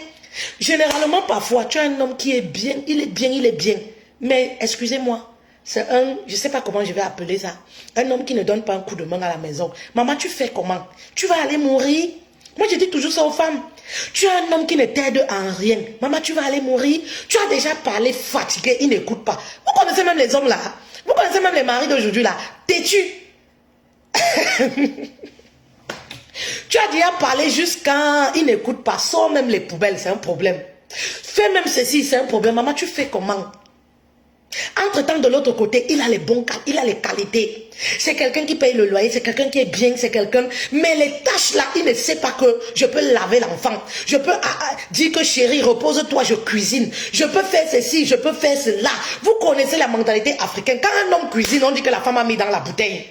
généralement, parfois, tu as un homme qui est bien, il est bien, il est bien. Mais, excusez-moi, c'est un, je ne sais pas comment je vais appeler ça, un homme qui ne donne pas un coup de main à la maison. Maman, tu fais comment? Tu vas aller mourir? Moi, je dis toujours ça aux femmes. Tu as un homme qui ne t'aide en rien. Maman, tu vas aller mourir. Tu as déjà parlé fatigué, il n'écoute pas. Vous connaissez même les hommes là. Vous connaissez même les maris d'aujourd'hui là. Têtus. Tu as déjà parlé jusqu'à il n'écoute pas. Sors même les poubelles, c'est un problème. Fais même ceci, c'est un problème. Maman, tu fais comment? Entre-temps, de l'autre côté, il a les bons, il a les qualités. C'est quelqu'un qui paye le loyer, c'est quelqu'un qui est bien, c'est quelqu'un... Mais les tâches là, il ne sait pas que je peux laver l'enfant. Je peux dire que chérie, repose-toi, je cuisine. Je peux faire ceci, je peux faire cela. Vous connaissez la mentalité africaine. Quand un homme cuisine, on dit que la femme a mis dans la bouteille.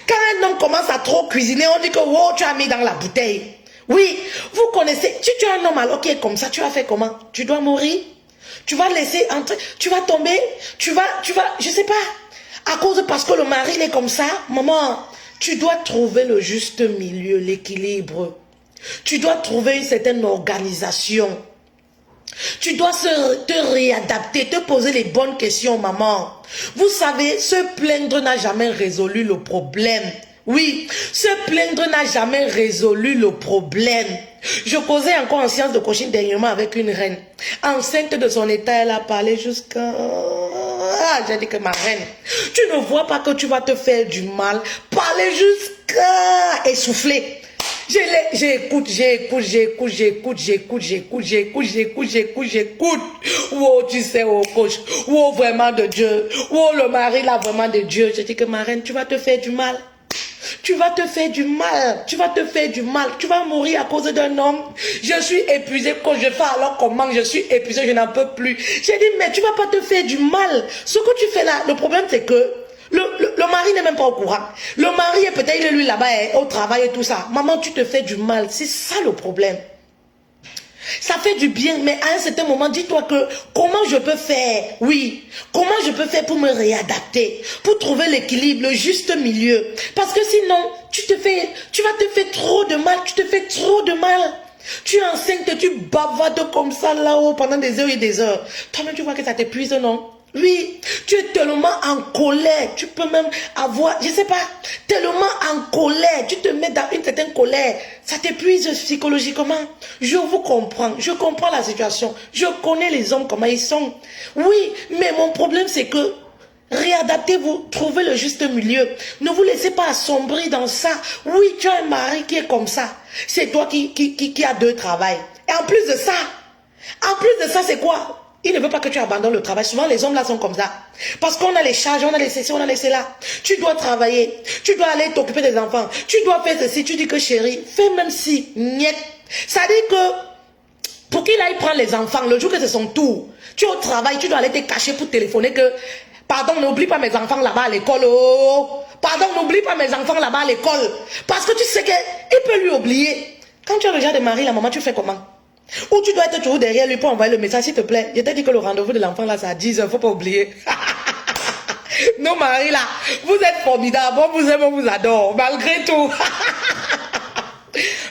Quand un homme commence à trop cuisiner, on dit que wow, tu as mis dans la bouteille. Oui, vous connaissez. Si tu as un homme alors qui est comme ça, tu vas faire comment? Tu dois mourir? Tu vas laisser entrer, tu vas tomber, tu vas, je sais pas, à cause parce que le mari il est comme ça, maman, tu dois trouver le juste milieu, l'équilibre. Tu dois trouver une certaine organisation. Tu dois te réadapter, te poser les bonnes questions, maman. Vous savez, se plaindre n'a jamais résolu le problème. Oui, se plaindre n'a jamais résolu le problème. Je causais encore en séance de coaching dernièrement avec une reine. Enceinte de son état, elle a parlé jusqu'à... Ah, j'ai dit que ma reine, tu ne vois pas que tu vas te faire du mal. Parler jusqu'à essouffler. J'écoute. Oh, tu sais, oh, coach. Oh, vraiment de Dieu. Oh, le mari là, vraiment de Dieu. Je dis que ma reine, tu vas te faire du mal. Tu vas te faire du mal, tu vas te faire du mal, tu vas mourir à cause d'un homme. Je suis épuisée, quand je fais alors comment je suis épuisée, je n'en peux plus. J'ai dit, mais tu vas pas te faire du mal. Ce que tu fais là, le problème c'est que le mari n'est même pas au courant. Le mari est peut-être, il est lui là-bas au travail et tout ça. Maman, tu te fais du mal, c'est ça le problème. Ça fait du bien, mais à un certain moment, dis-toi que comment je peux faire, oui, comment je peux faire pour me réadapter, pour trouver l'équilibre, le juste milieu. Parce que sinon, tu vas te faire trop de mal, tu te fais trop de mal. Tu es enceinte, tu bavades comme ça là-haut pendant des heures et des heures. Toi-même, tu vois que ça t'épuise, non? Oui, tu es tellement en colère, tu peux même avoir, je sais pas, tellement en colère, tu te mets dans une certaine colère, ça t'épuise psychologiquement. Je vous comprends, je comprends la situation, je connais les hommes comment ils sont. Oui, mais mon problème c'est que réadaptez-vous, trouvez le juste milieu. Ne vous laissez pas assombrir dans ça. Oui, tu as un mari qui est comme ça. C'est toi qui a deux travails. Et en plus de ça, c'est quoi? Il ne veut pas que tu abandonnes le travail. Souvent, les hommes là sont comme ça. Parce qu'on a les charges, on a les ceci, on a les cela. Tu dois travailler. Tu dois aller t'occuper des enfants. Tu dois faire ceci. Tu dis que chérie, fais même si. Niet. Ça dit que pour qu'il aille prendre les enfants, le jour que c'est son tour, tu es au travail, tu dois aller te cacher pour téléphoner que pardon, n'oublie pas mes enfants là-bas à l'école. Oh. Pardon, n'oublie pas mes enfants là-bas à l'école. Parce que tu sais qu'il peut lui oublier. Quand tu as le genre de mari, la maman, tu fais comment? Ou tu dois être toujours derrière lui pour envoyer le message, s'il te plaît. Je t'ai dit que le rendez-vous de l'enfant là, c'est à 10h, faut pas oublier. Nos maris là, vous êtes formidables, on vous aime, on vous adore, malgré tout.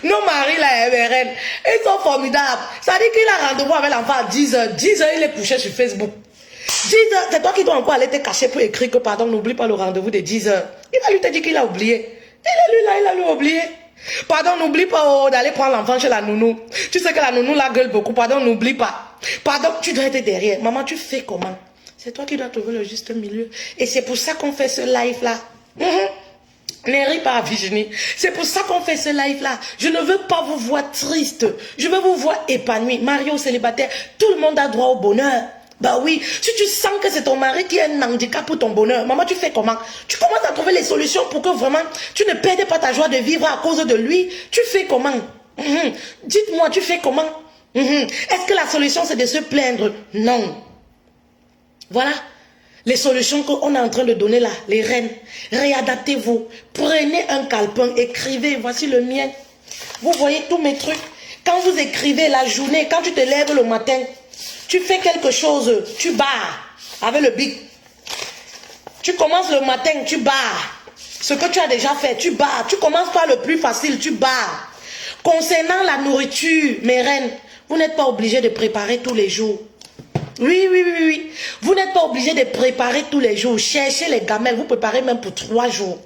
Nos maris là, ils sont formidables. Ça dit qu'il a rendez-vous avec l'enfant à 10h. 10h, il est couché sur Facebook. 10h, c'est toi qui dois encore aller te cacher pour écrire que pardon, n'oublie pas le rendez-vous de 10h. Il va lui te dire qu'il a oublié. Il a lui oublié. Pardon, n'oublie pas d'aller prendre l'enfant chez la nounou. Tu sais que la nounou la gueule beaucoup. Pardon, n'oublie pas. Pardon, tu dois être derrière. Maman, tu fais comment? C'est toi qui dois trouver le juste milieu. Et c'est pour ça qu'on fait ce live-là. Ne ris pas, Virginie. C'est pour ça qu'on fait ce live-là. Je ne veux pas vous voir triste. Je veux vous voir épanoui. Marié ou célibataire, tout le monde a droit au bonheur. Bah oui, si tu sens que c'est ton mari qui est un handicap pour ton bonheur, maman, tu fais comment? Tu commences à trouver les solutions pour que vraiment tu ne perdes pas ta joie de vivre à cause de lui. Tu fais comment? Dites-moi, tu fais comment? Est-ce que la solution c'est de se plaindre? Non. Voilà les solutions qu'on est en train de donner là, les reines. Réadaptez-vous. Prenez un calepin, écrivez, voici le mien. Vous voyez tous mes trucs. Quand vous écrivez la journée, quand tu te lèves le matin, tu fais quelque chose, tu barres avec le bic. Tu commences le matin, tu barres. Ce que tu as déjà fait, tu barres. Tu commences par le plus facile, tu barres. Concernant la nourriture, mes reines, vous n'êtes pas obligés de préparer tous les jours. Oui. Vous n'êtes pas obligés de préparer tous les jours. Cherchez les gamelles, vous préparez même pour 3 jours.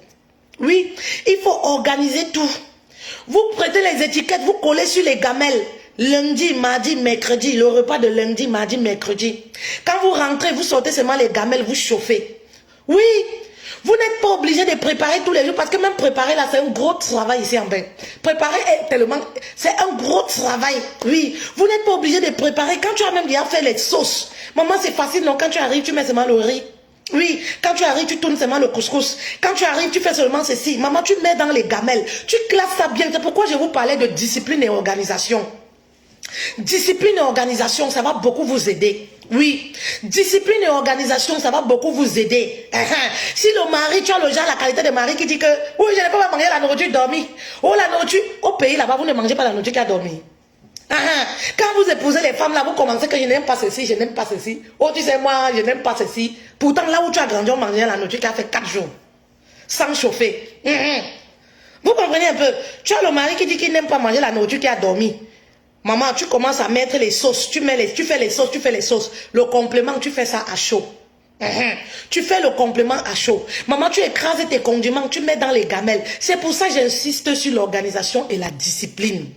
Oui, il faut organiser tout. Vous prêtez les étiquettes, vous collez sur les gamelles. Lundi, mardi, mercredi, le repas de lundi, mardi, mercredi. Quand vous rentrez, vous sortez seulement les gamelles, vous chauffez. Oui, vous n'êtes pas obligé de préparer tous les jours parce que même préparer là, c'est un gros travail ici en bain. Préparer est tellement, c'est un gros travail. Oui, vous n'êtes pas obligé de préparer. Quand tu as même déjà fait les sauces, maman c'est facile, non? Quand tu arrives, tu mets seulement le riz. Oui, quand tu arrives, tu tournes seulement le couscous. Quand tu arrives, tu fais seulement ceci. Maman, tu mets dans les gamelles. Tu classes ça bien. C'est pourquoi je vous parlais de discipline et organisation. Discipline et organisation, ça va beaucoup vous aider. Oui, discipline et organisation, ça va beaucoup vous aider. Si le mari, tu as le genre, la qualité de mari qui dit que oui, je ne peux pas manger la nourriture dormie. Oh, la nourriture, au pays là-bas, vous ne mangez pas la nourriture qui a dormi. Quand vous épousez les femmes là, vous commencez que je n'aime pas ceci, je n'aime pas ceci. Oh, tu sais, moi, je n'aime pas ceci. Pourtant, là où tu as grandi, on mangeait la nourriture qui a fait 4 jours. Sans chauffer. Vous comprenez un peu? Tu as le mari qui dit qu'il n'aime pas manger la nourriture qui a dormi. Maman, tu commences à mettre les sauces. Tu fais les sauces. Le complément, tu fais ça à chaud. Tu fais le complément à chaud. Maman, tu écrases tes condiments, tu mets dans les gamelles. C'est pour ça que j'insiste sur l'organisation et la discipline.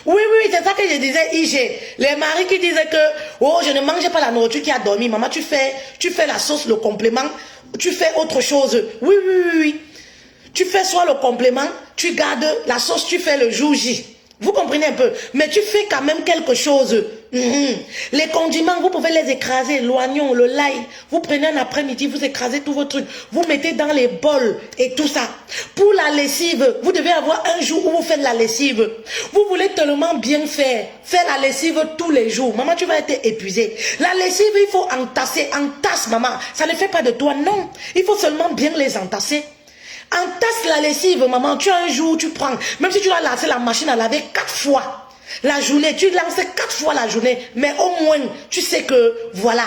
Oui, c'est ça que je disais, IG. Les maris qui disaient que, oh, je ne mangeais pas la nourriture qui a dormi. Maman, tu fais la sauce, le complément, tu fais autre chose. Oui. Tu fais soit le complément, tu gardes la sauce, tu fais le jour J. Vous comprenez un peu? Mais tu fais quand même quelque chose. Les condiments, vous pouvez les écraser. L'oignon, le l'ail. Vous prenez un après-midi, vous écrasez tous vos trucs. Vous mettez dans les bols et tout ça. Pour la lessive, vous devez avoir un jour où vous faites la lessive. Vous voulez tellement bien faire. Faire la lessive tous les jours. Maman, tu vas être épuisée. La lessive, il faut entasser. Entasse, maman. Ça ne fait pas de toi, non. Il faut seulement bien les entasser. Entasse la lessive, maman. Tu as un jour où tu prends. Même si tu dois lancer la machine à laver 4 fois la journée. Tu lances 4 fois la journée. Mais au moins, tu sais que, voilà.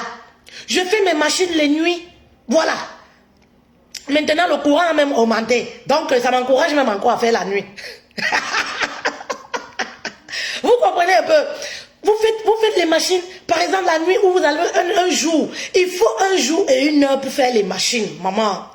Je fais mes machines les nuits. Voilà. Maintenant, le courant a même augmenté. Donc, ça m'encourage même encore à faire la nuit. Vous comprenez un peu? Vous faites les machines. Par exemple, la nuit où vous allez un jour. Il faut un jour et 1 heure pour faire les machines, maman.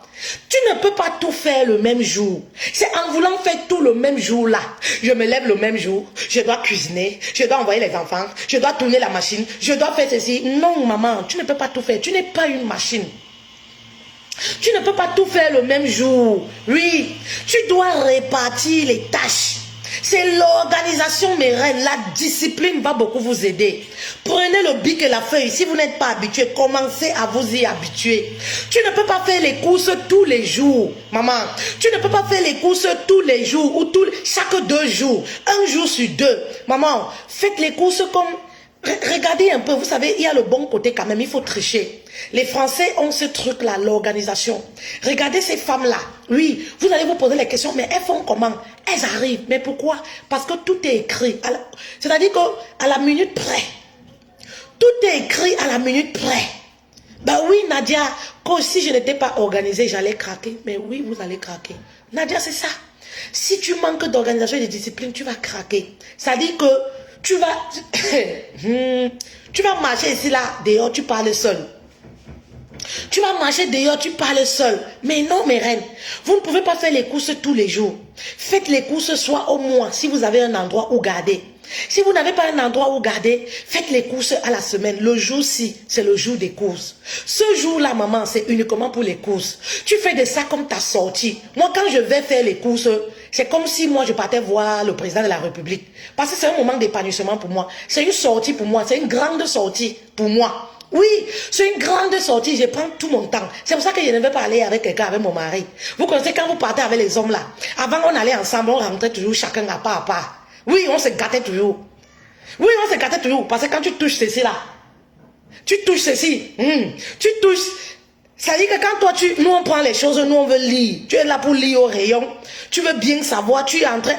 Tu ne peux pas tout faire le même jour. C'est en voulant faire tout le même jour là. Je me lève le même jour. Je dois cuisiner. Je dois envoyer les enfants. Je dois tourner la machine. Je dois faire ceci. Non, maman, tu ne peux pas tout faire. Tu n'es pas une machine. Tu ne peux pas tout faire le même jour. Oui, tu dois répartir les tâches. C'est l'organisation, mes reines. La discipline va beaucoup vous aider. Prenez le bic et la feuille. Si vous n'êtes pas habitué, commencez à vous y habituer. Tu ne peux pas faire les courses tous les jours, maman. Tu ne peux pas faire les courses tous les jours ou chaque 2 jours. 1 jour sur 2. Maman, faites les courses comme... Regardez un peu, vous savez, il y a le bon côté quand même, il faut tricher. Les Français ont ce truc-là, l'organisation. Regardez ces femmes-là. Oui, vous allez vous poser les questions, mais elles font comment? Elles arrivent. Mais pourquoi? Parce que tout est écrit. C'est-à-dire qu'à la minute près. Tout est écrit à la minute près. Ben oui, Nadia, si je n'étais pas organisée, j'allais craquer. Mais oui, vous allez craquer. Nadia, c'est ça. Si tu manques d'organisation et de discipline, tu vas craquer. C'est-à-dire que tu vas marcher ici, là, dehors, tu parles seul. Tu vas marcher dehors, tu parles seul. Mais non, mes reines, vous ne pouvez pas faire les courses tous les jours. Faites les courses soit au mois, si vous avez un endroit où garder. Si vous n'avez pas un endroit où garder, faites les courses à la semaine. Le jour-ci, c'est le jour des courses. Ce jour-là, maman, c'est uniquement pour les courses. Tu fais de ça comme ta sortie. Moi, quand je vais faire les courses, c'est comme si moi, je partais voir le président de la République. Parce que c'est un moment d'épanouissement pour moi. C'est une sortie pour moi. C'est une grande sortie pour moi. Oui, c'est une grande sortie, je prends tout mon temps. C'est pour ça que je ne vais pas aller avec quelqu'un, avec mon mari. Vous connaissez quand vous partez avec les hommes là. Avant on allait ensemble, on rentrait toujours chacun à part à part. Oui, on se gâtait toujours. Oui, on s'écartait toujours. Parce que quand tu touches ceci là, tu touches ceci, tu touches. Ça dit que quand toi, nous on prend les choses, nous on veut lire. Tu es là pour lire au rayon. Tu veux bien savoir, tu es en train...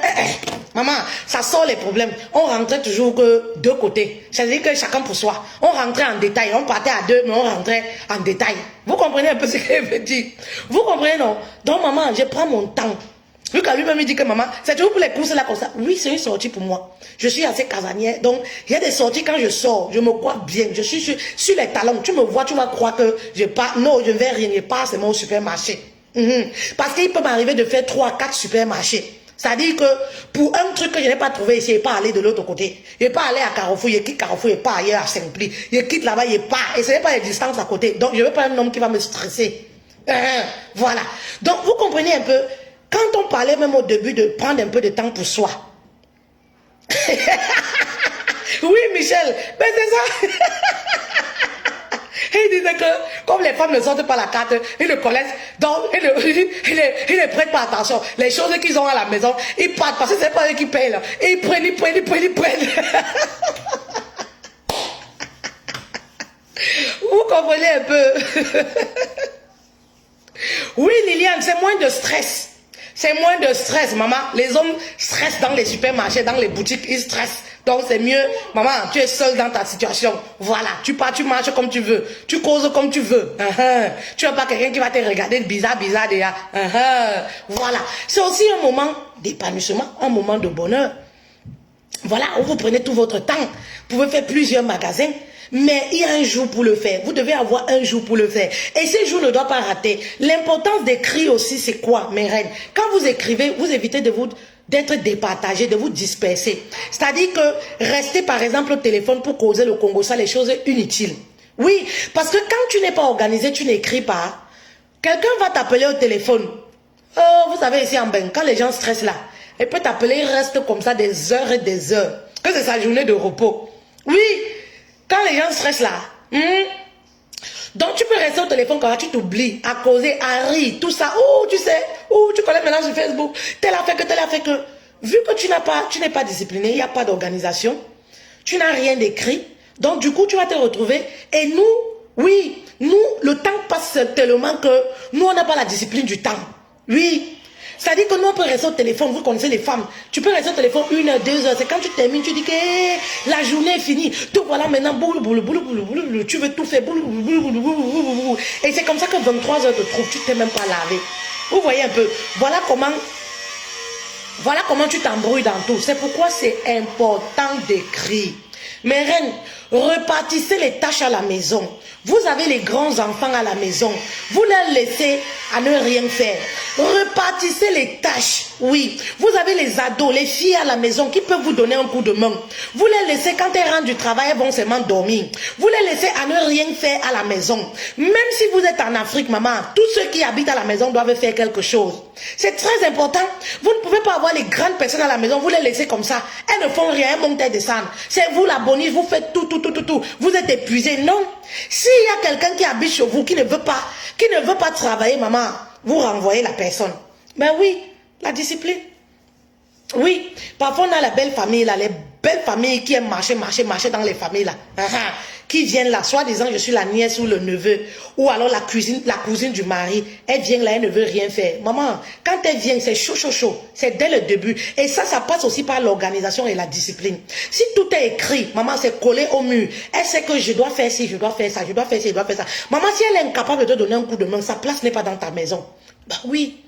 Maman, ça sort les problèmes. On rentrait toujours que deux côtés. Ça veut dire que chacun pour soi. On rentrait en détail. On partait à deux, mais on rentrait en détail. Vous comprenez un peu ce qu'elle veut dire? Vous comprenez, non? Donc maman, je prends mon temps. Lui, quand lui-même il dit que maman, c'est toujours pour les courses là comme ça. Oui, c'est une sortie pour moi. Je suis assez casanière. Donc, il y a des sorties quand je sors, je me crois bien. Je suis sur les talons. Tu me vois, tu vas croire que je pars. Non, je ne vais rien. Je pars seulement au supermarché. Parce qu'il peut m'arriver de faire 3, 4 supermarchés. C'est-à-dire que pour un truc que je n'ai pas trouvé ici, je n'ai pas aller de l'autre côté. Je n'ai pas aller à Carrefour, je quitte Carrefour, je pas ailleurs à Saint-Pli. Je quitte là-bas, je pars. Et ce n'est pas les distances à côté. Donc, je ne veux pas un homme qui va me stresser. Voilà. Donc, vous comprenez un peu. Quand on parlait même au début de prendre un peu de temps pour soi. Oui, Michel, mais c'est ça. Il disait que, comme les femmes ne sortent pas la carte, ils le connaissent, donc ils ne prêtent pas attention. Les choses qu'ils ont à la maison, ils partent parce que c'est pas eux qui payent. Là. Ils prennent. Vous comprenez un peu. Oui, Liliane, c'est moins de stress. C'est moins de stress, maman. Les hommes stressent dans les supermarchés, dans les boutiques, ils stressent. Donc c'est mieux, maman, tu es seule dans ta situation. Voilà, tu pars, tu marches comme tu veux. Tu causes comme tu veux. Tu n'as pas quelqu'un qui va te regarder bizarre déjà. Voilà. C'est aussi un moment d'épanouissement, un moment de bonheur. Voilà, où vous prenez tout votre temps. Vous pouvez faire plusieurs magasins. Mais il y a un jour pour le faire. Vous devez avoir un jour pour le faire. Et ce jour ne doit pas rater. L'importance d'écrire aussi, c'est quoi, mes reines? Quand vous écrivez, vous évitez d'être départagé, de vous disperser. C'est-à-dire que rester, par exemple, au téléphone pour causer le Congo, ça, les choses inutiles. Oui, parce que quand tu n'es pas organisé, tu n'écris pas. Quelqu'un va t'appeler au téléphone. Oh, vous savez, ici en Bain, quand les gens stressent là, il peut t'appeler, il reste comme ça des heures et des heures. Que c'est sa journée de repos. Oui. Quand les gens stressent là, donc tu peux rester au téléphone quand tu t'oublies, à causer, à rire, tout ça. Oh, tu sais, tu connais maintenant sur Facebook, tel a fait que. Vu que tu n'es pas discipliné, il n'y a pas d'organisation, tu n'as rien d'écrit, donc du coup tu vas te retrouver. Et nous, le temps passe tellement que nous on n'a pas la discipline du temps. Oui. C'est-à-dire que nous, on peut rester au téléphone, vous connaissez les femmes. Tu peux rester au téléphone 1 heure, 2 heures. C'est quand tu termines, tu dis que la journée est finie. Tout voilà maintenant, tu veux tout faire. Et c'est comme ça que 23 heures te trouvent, tu ne t'es même pas lavé. Vous voyez un peu. Voilà comment tu t'embrouilles dans tout. C'est pourquoi c'est important d'écrire. Mes reines, repartissez les tâches à la maison. Vous avez les grands enfants à la maison. Vous les laissez à ne rien faire. Repartissez les tâches. Oui. Vous avez les ados, les filles à la maison qui peuvent vous donner un coup de main. Vous les laissez quand elles rentrent du travail, elles vont seulement dormir. Vous les laissez à ne rien faire à la maison. Même si vous êtes en Afrique, maman, tous ceux qui habitent à la maison doivent faire quelque chose. C'est très important. Vous ne pouvez pas avoir les grandes personnes à la maison, vous les laissez comme ça. Elles ne font rien, elles montent et descendent. C'est vous la bonne, vous faites tout. Vous êtes épuisé. Non. S'il y a quelqu'un qui habite chez vous, qui ne veut pas travailler, maman, vous renvoyez la personne. Ben oui, la discipline. Oui, parfois on a la belle famille là, les belles familles qui aiment marcher dans les familles là. Qui viennent là, soit disant je suis la nièce ou le neveu, ou alors la cousine du mari, elle vient là, elle ne veut rien faire. Maman, quand elle vient, c'est chaud. C'est dès le début. Et ça passe aussi par l'organisation et la discipline. Si tout est écrit, maman, c'est collé au mur. Elle sait que je dois faire ci, je dois faire ça, je dois faire ci, je dois faire ça. Maman, si elle est incapable de te donner un coup de main, sa place n'est pas dans ta maison. Bah oui.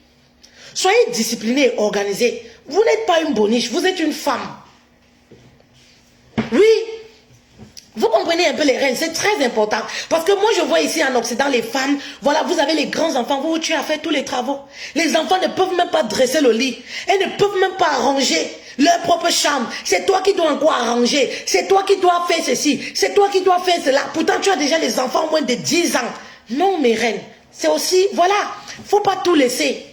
Soyez discipliné et organisé. Vous n'êtes pas une boniche, vous êtes une femme. Oui. Vous comprenez un peu les reines, c'est très important. Parce que moi je vois ici en Occident les femmes, voilà, vous avez les grands enfants, vous tu as fait tous les travaux. Les enfants ne peuvent même pas dresser le lit. Elles ne peuvent même pas arranger leur propre chambre. C'est toi qui dois encore arranger. C'est toi qui dois faire ceci. C'est toi qui dois faire cela. Pourtant tu as déjà les enfants moins de 10 ans. Non mes reines, c'est aussi, voilà, faut pas tout laisser.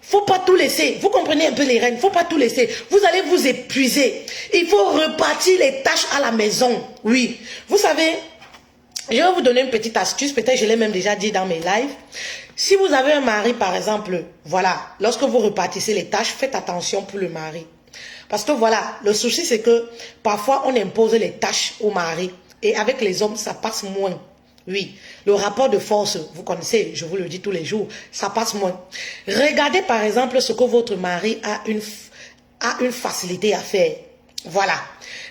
Faut pas tout laisser. Vous comprenez un peu les reines. Faut pas tout laisser. Vous allez vous épuiser. Il faut repartir les tâches à la maison. Oui. Vous savez, je vais vous donner une petite astuce. Peut-être je l'ai même déjà dit dans mes lives. Si vous avez un mari, par exemple, voilà, lorsque vous repartissez les tâches, faites attention pour le mari. Parce que voilà, le souci c'est que parfois on impose les tâches au mari et avec les hommes ça passe moins. Oui, le rapport de force, vous connaissez, je vous le dis tous les jours, ça passe moins. Regardez par exemple ce que votre mari a une facilité à faire. Voilà.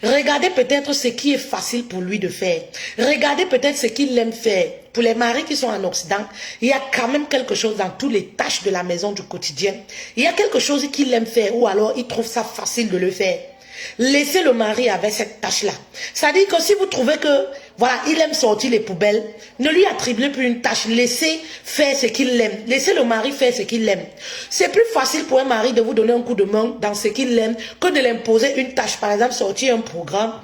Regardez peut-être ce qui est facile pour lui de faire. Regardez peut-être ce qu'il aime faire. Pour les maris qui sont en Occident, il y a quand même quelque chose dans toutes les tâches de la maison du quotidien. Il y a quelque chose qu'il aime faire ou alors il trouve ça facile de le faire. Laissez le mari avec cette tâche-là. C'est-à-dire que si vous trouvez que, voilà, il aime sortir les poubelles, ne lui attribuez plus une tâche. Laissez faire ce qu'il aime. Laissez le mari faire ce qu'il aime. C'est plus facile pour un mari de vous donner un coup de main dans ce qu'il aime que de l'imposer une tâche. Par exemple, sortir un programme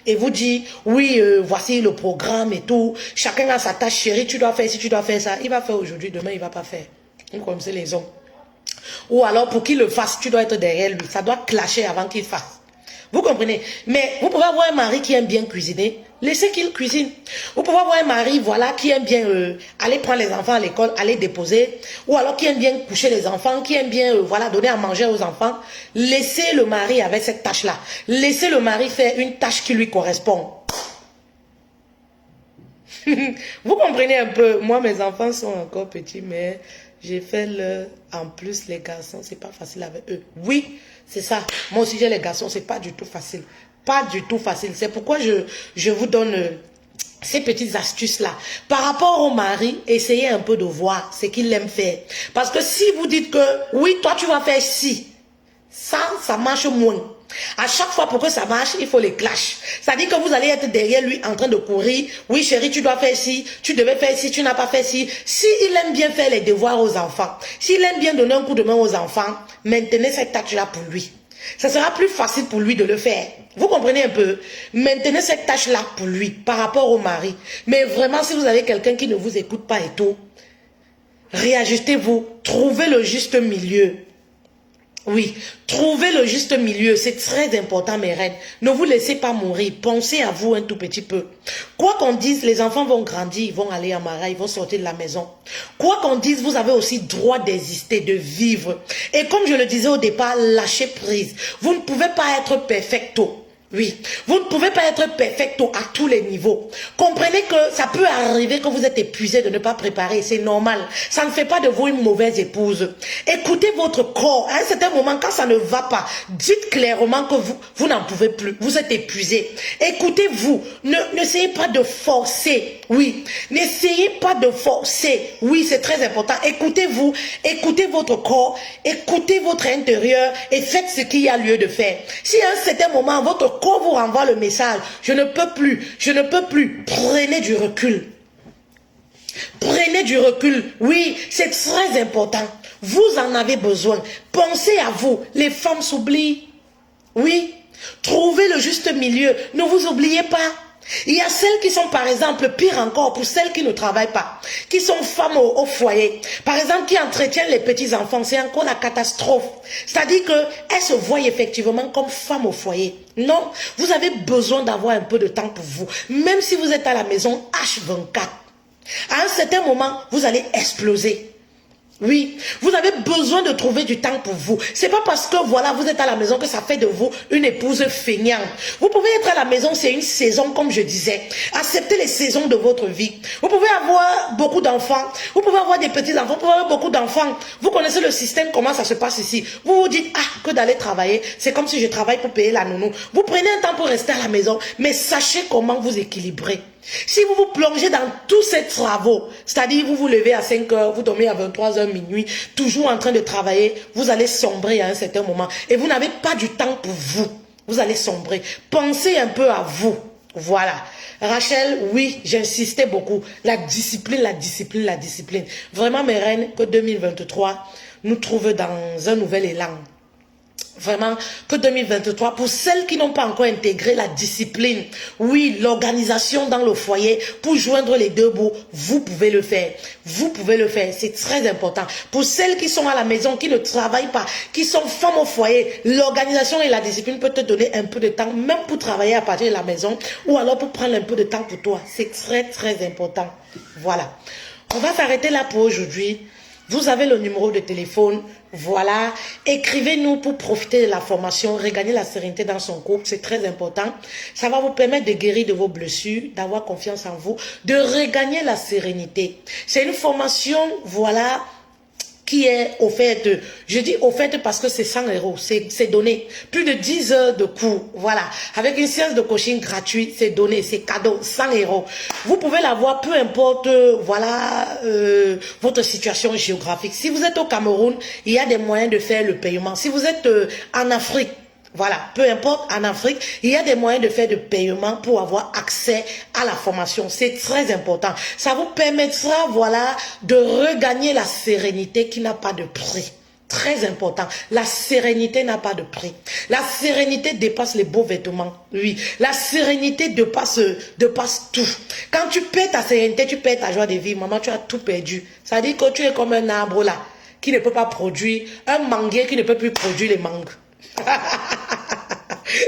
et vous dire, oui, voici le programme et tout. Chacun a sa tâche, chérie, tu dois faire ci, tu dois faire ça. Il va faire aujourd'hui, demain, il ne va pas faire. Vous connaissez les hommes. Ou alors, pour qu'il le fasse, tu dois être derrière lui. Ça doit clasher avant qu'il fasse. Vous comprenez? Mais vous pouvez avoir un mari qui aime bien cuisiner, laissez qu'il cuisine. Vous pouvez avoir un mari, voilà, qui aime bien aller prendre les enfants à l'école, aller déposer, ou alors qui aime bien coucher les enfants, qui aime bien, voilà, donner à manger aux enfants. Laissez le mari avec cette tâche-là. Laissez le mari faire une tâche qui lui correspond. Vous comprenez un peu? Moi, mes enfants sont encore petits, mais j'ai fait en plus les garçons, c'est pas facile avec eux. Oui, c'est ça. Moi aussi, j'ai les garçons, c'est pas du tout facile. Pas du tout facile. C'est pourquoi je vous donne ces petites astuces-là. Par rapport au mari, essayez un peu de voir ce qu'il aime faire. Parce que si vous dites que, oui, toi, tu vas faire ci, ça marche moins. À chaque fois pour que ça marche, il faut les clashs. C'est-à-dire que vous allez être derrière lui en train de courir. Oui chérie, tu dois faire ci, tu devais faire ci, tu n'as pas fait ci. S'il aime bien faire les devoirs aux enfants, s'il aime bien donner un coup de main aux enfants, maintenez cette tâche-là pour lui. Ça sera plus facile pour lui de le faire. Vous comprenez un peu? Maintenez cette tâche-là pour lui par rapport au mari. Mais vraiment, si vous avez quelqu'un qui ne vous écoute pas et tout, réajustez-vous, trouvez le juste milieu. Oui, trouvez le juste milieu, c'est très important mes reines. Ne vous laissez pas mourir, pensez à vous un tout petit peu. Quoi qu'on dise, les enfants vont grandir, ils vont aller en marais, ils vont sortir de la maison. Quoi qu'on dise, vous avez aussi droit d'exister, de vivre. Et comme je le disais au départ, lâchez prise. Vous ne pouvez pas être perfecto. Oui, vous ne pouvez pas être perfecto à tous les niveaux. Comprenez que ça peut arriver que vous êtes épuisé de ne pas préparer, c'est normal. Ça ne fait pas de vous une mauvaise épouse. Écoutez votre corps. À un certain moment, quand ça ne va pas, dites clairement que vous n'en pouvez plus. Vous êtes épuisé. Écoutez-vous. N'essayez pas de forcer. Oui, n'essayez pas de forcer. Oui, c'est très important. Écoutez-vous. Écoutez votre corps. Écoutez votre intérieur et faites ce qu'il y a lieu de faire. Si à un certain moment, votre corps vous renvoie le message, je ne peux plus, prenez du recul. Prenez du recul, oui, c'est très important. Vous en avez besoin. Pensez à vous, les femmes s'oublient. Oui, trouvez le juste milieu, ne vous oubliez pas. Il y a celles qui sont par exemple, pire encore pour celles qui ne travaillent pas, qui sont femmes au foyer, par exemple qui entretiennent les petits enfants, c'est encore la catastrophe. C'est-à-dire qu'elles se voient effectivement comme femmes au foyer. Non, vous avez besoin d'avoir un peu de temps pour vous, même si vous êtes à la maison H24. À un certain moment, vous allez exploser. Oui, vous avez besoin de trouver du temps pour vous. C'est pas parce que voilà, vous êtes à la maison que ça fait de vous une épouse feignante. Vous pouvez être à la maison, c'est une saison comme je disais. Acceptez les saisons de votre vie. Vous pouvez avoir beaucoup d'enfants, vous pouvez avoir des petits-enfants, vous pouvez avoir beaucoup d'enfants. Vous connaissez le système, comment ça se passe ici. Vous vous dites, que d'aller travailler, c'est comme si je travaille pour payer la nounou. Vous prenez un temps pour rester à la maison, mais sachez comment vous équilibrer. Si vous vous plongez dans tous ces travaux, c'est-à-dire vous vous levez à 5 heures, vous dormez à 23 heures minuit, toujours en train de travailler, vous allez sombrer à un certain moment. Et vous n'avez pas du temps pour vous. Vous allez sombrer. Pensez un peu à vous. Voilà. Rachel, oui, j'insistais beaucoup. La discipline, la discipline, la discipline. Vraiment, mes reines, que 2023 nous trouve dans un nouvel élan. Vraiment, que 2023, pour celles qui n'ont pas encore intégré la discipline, oui, l'organisation dans le foyer, pour joindre les deux bouts, vous pouvez le faire. Vous pouvez le faire, c'est très important. Pour celles qui sont à la maison, qui ne travaillent pas, qui sont femmes au foyer, l'organisation et la discipline peut te donner un peu de temps, même pour travailler à partir de la maison, ou alors pour prendre un peu de temps pour toi. C'est très, très important. Voilà. On va s'arrêter là pour aujourd'hui. Vous avez le numéro de téléphone, voilà. Écrivez-nous pour profiter de la formation, regagner la sérénité dans son couple, c'est très important. Ça va vous permettre de guérir de vos blessures, d'avoir confiance en vous, de regagner la sérénité. C'est une formation, voilà, qui est offerte, je dis offerte parce que c'est 100 €, c'est donné. Plus de 10 heures de cours, voilà. Avec une séance de coaching gratuite, c'est donné, c'est cadeau, 100 €. Vous pouvez l'avoir, peu importe, voilà, votre situation géographique. Si vous êtes au Cameroun, il y a des moyens de faire le paiement. Si vous êtes en Afrique, voilà, peu importe, en Afrique, il y a des moyens de faire de paiement pour avoir accès à la formation. C'est très important. Ça vous permettra, voilà, de regagner la sérénité qui n'a pas de prix. Très important. La sérénité n'a pas de prix. La sérénité dépasse les beaux vêtements. Oui. La sérénité dépasse tout. Quand tu perds ta sérénité, tu perds ta joie de vivre. Maman, tu as tout perdu. Ça dit que tu es comme un arbre là, qui ne peut pas produire, un manguier qui ne peut plus produire les mangues.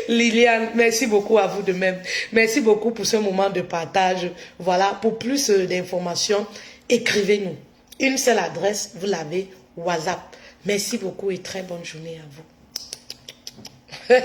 Liliane, merci beaucoup à vous de même. Merci beaucoup pour ce moment de partage. Voilà, pour plus d'informations, écrivez-nous. Une seule adresse, vous l'avez, WhatsApp. Merci beaucoup et très bonne journée à vous.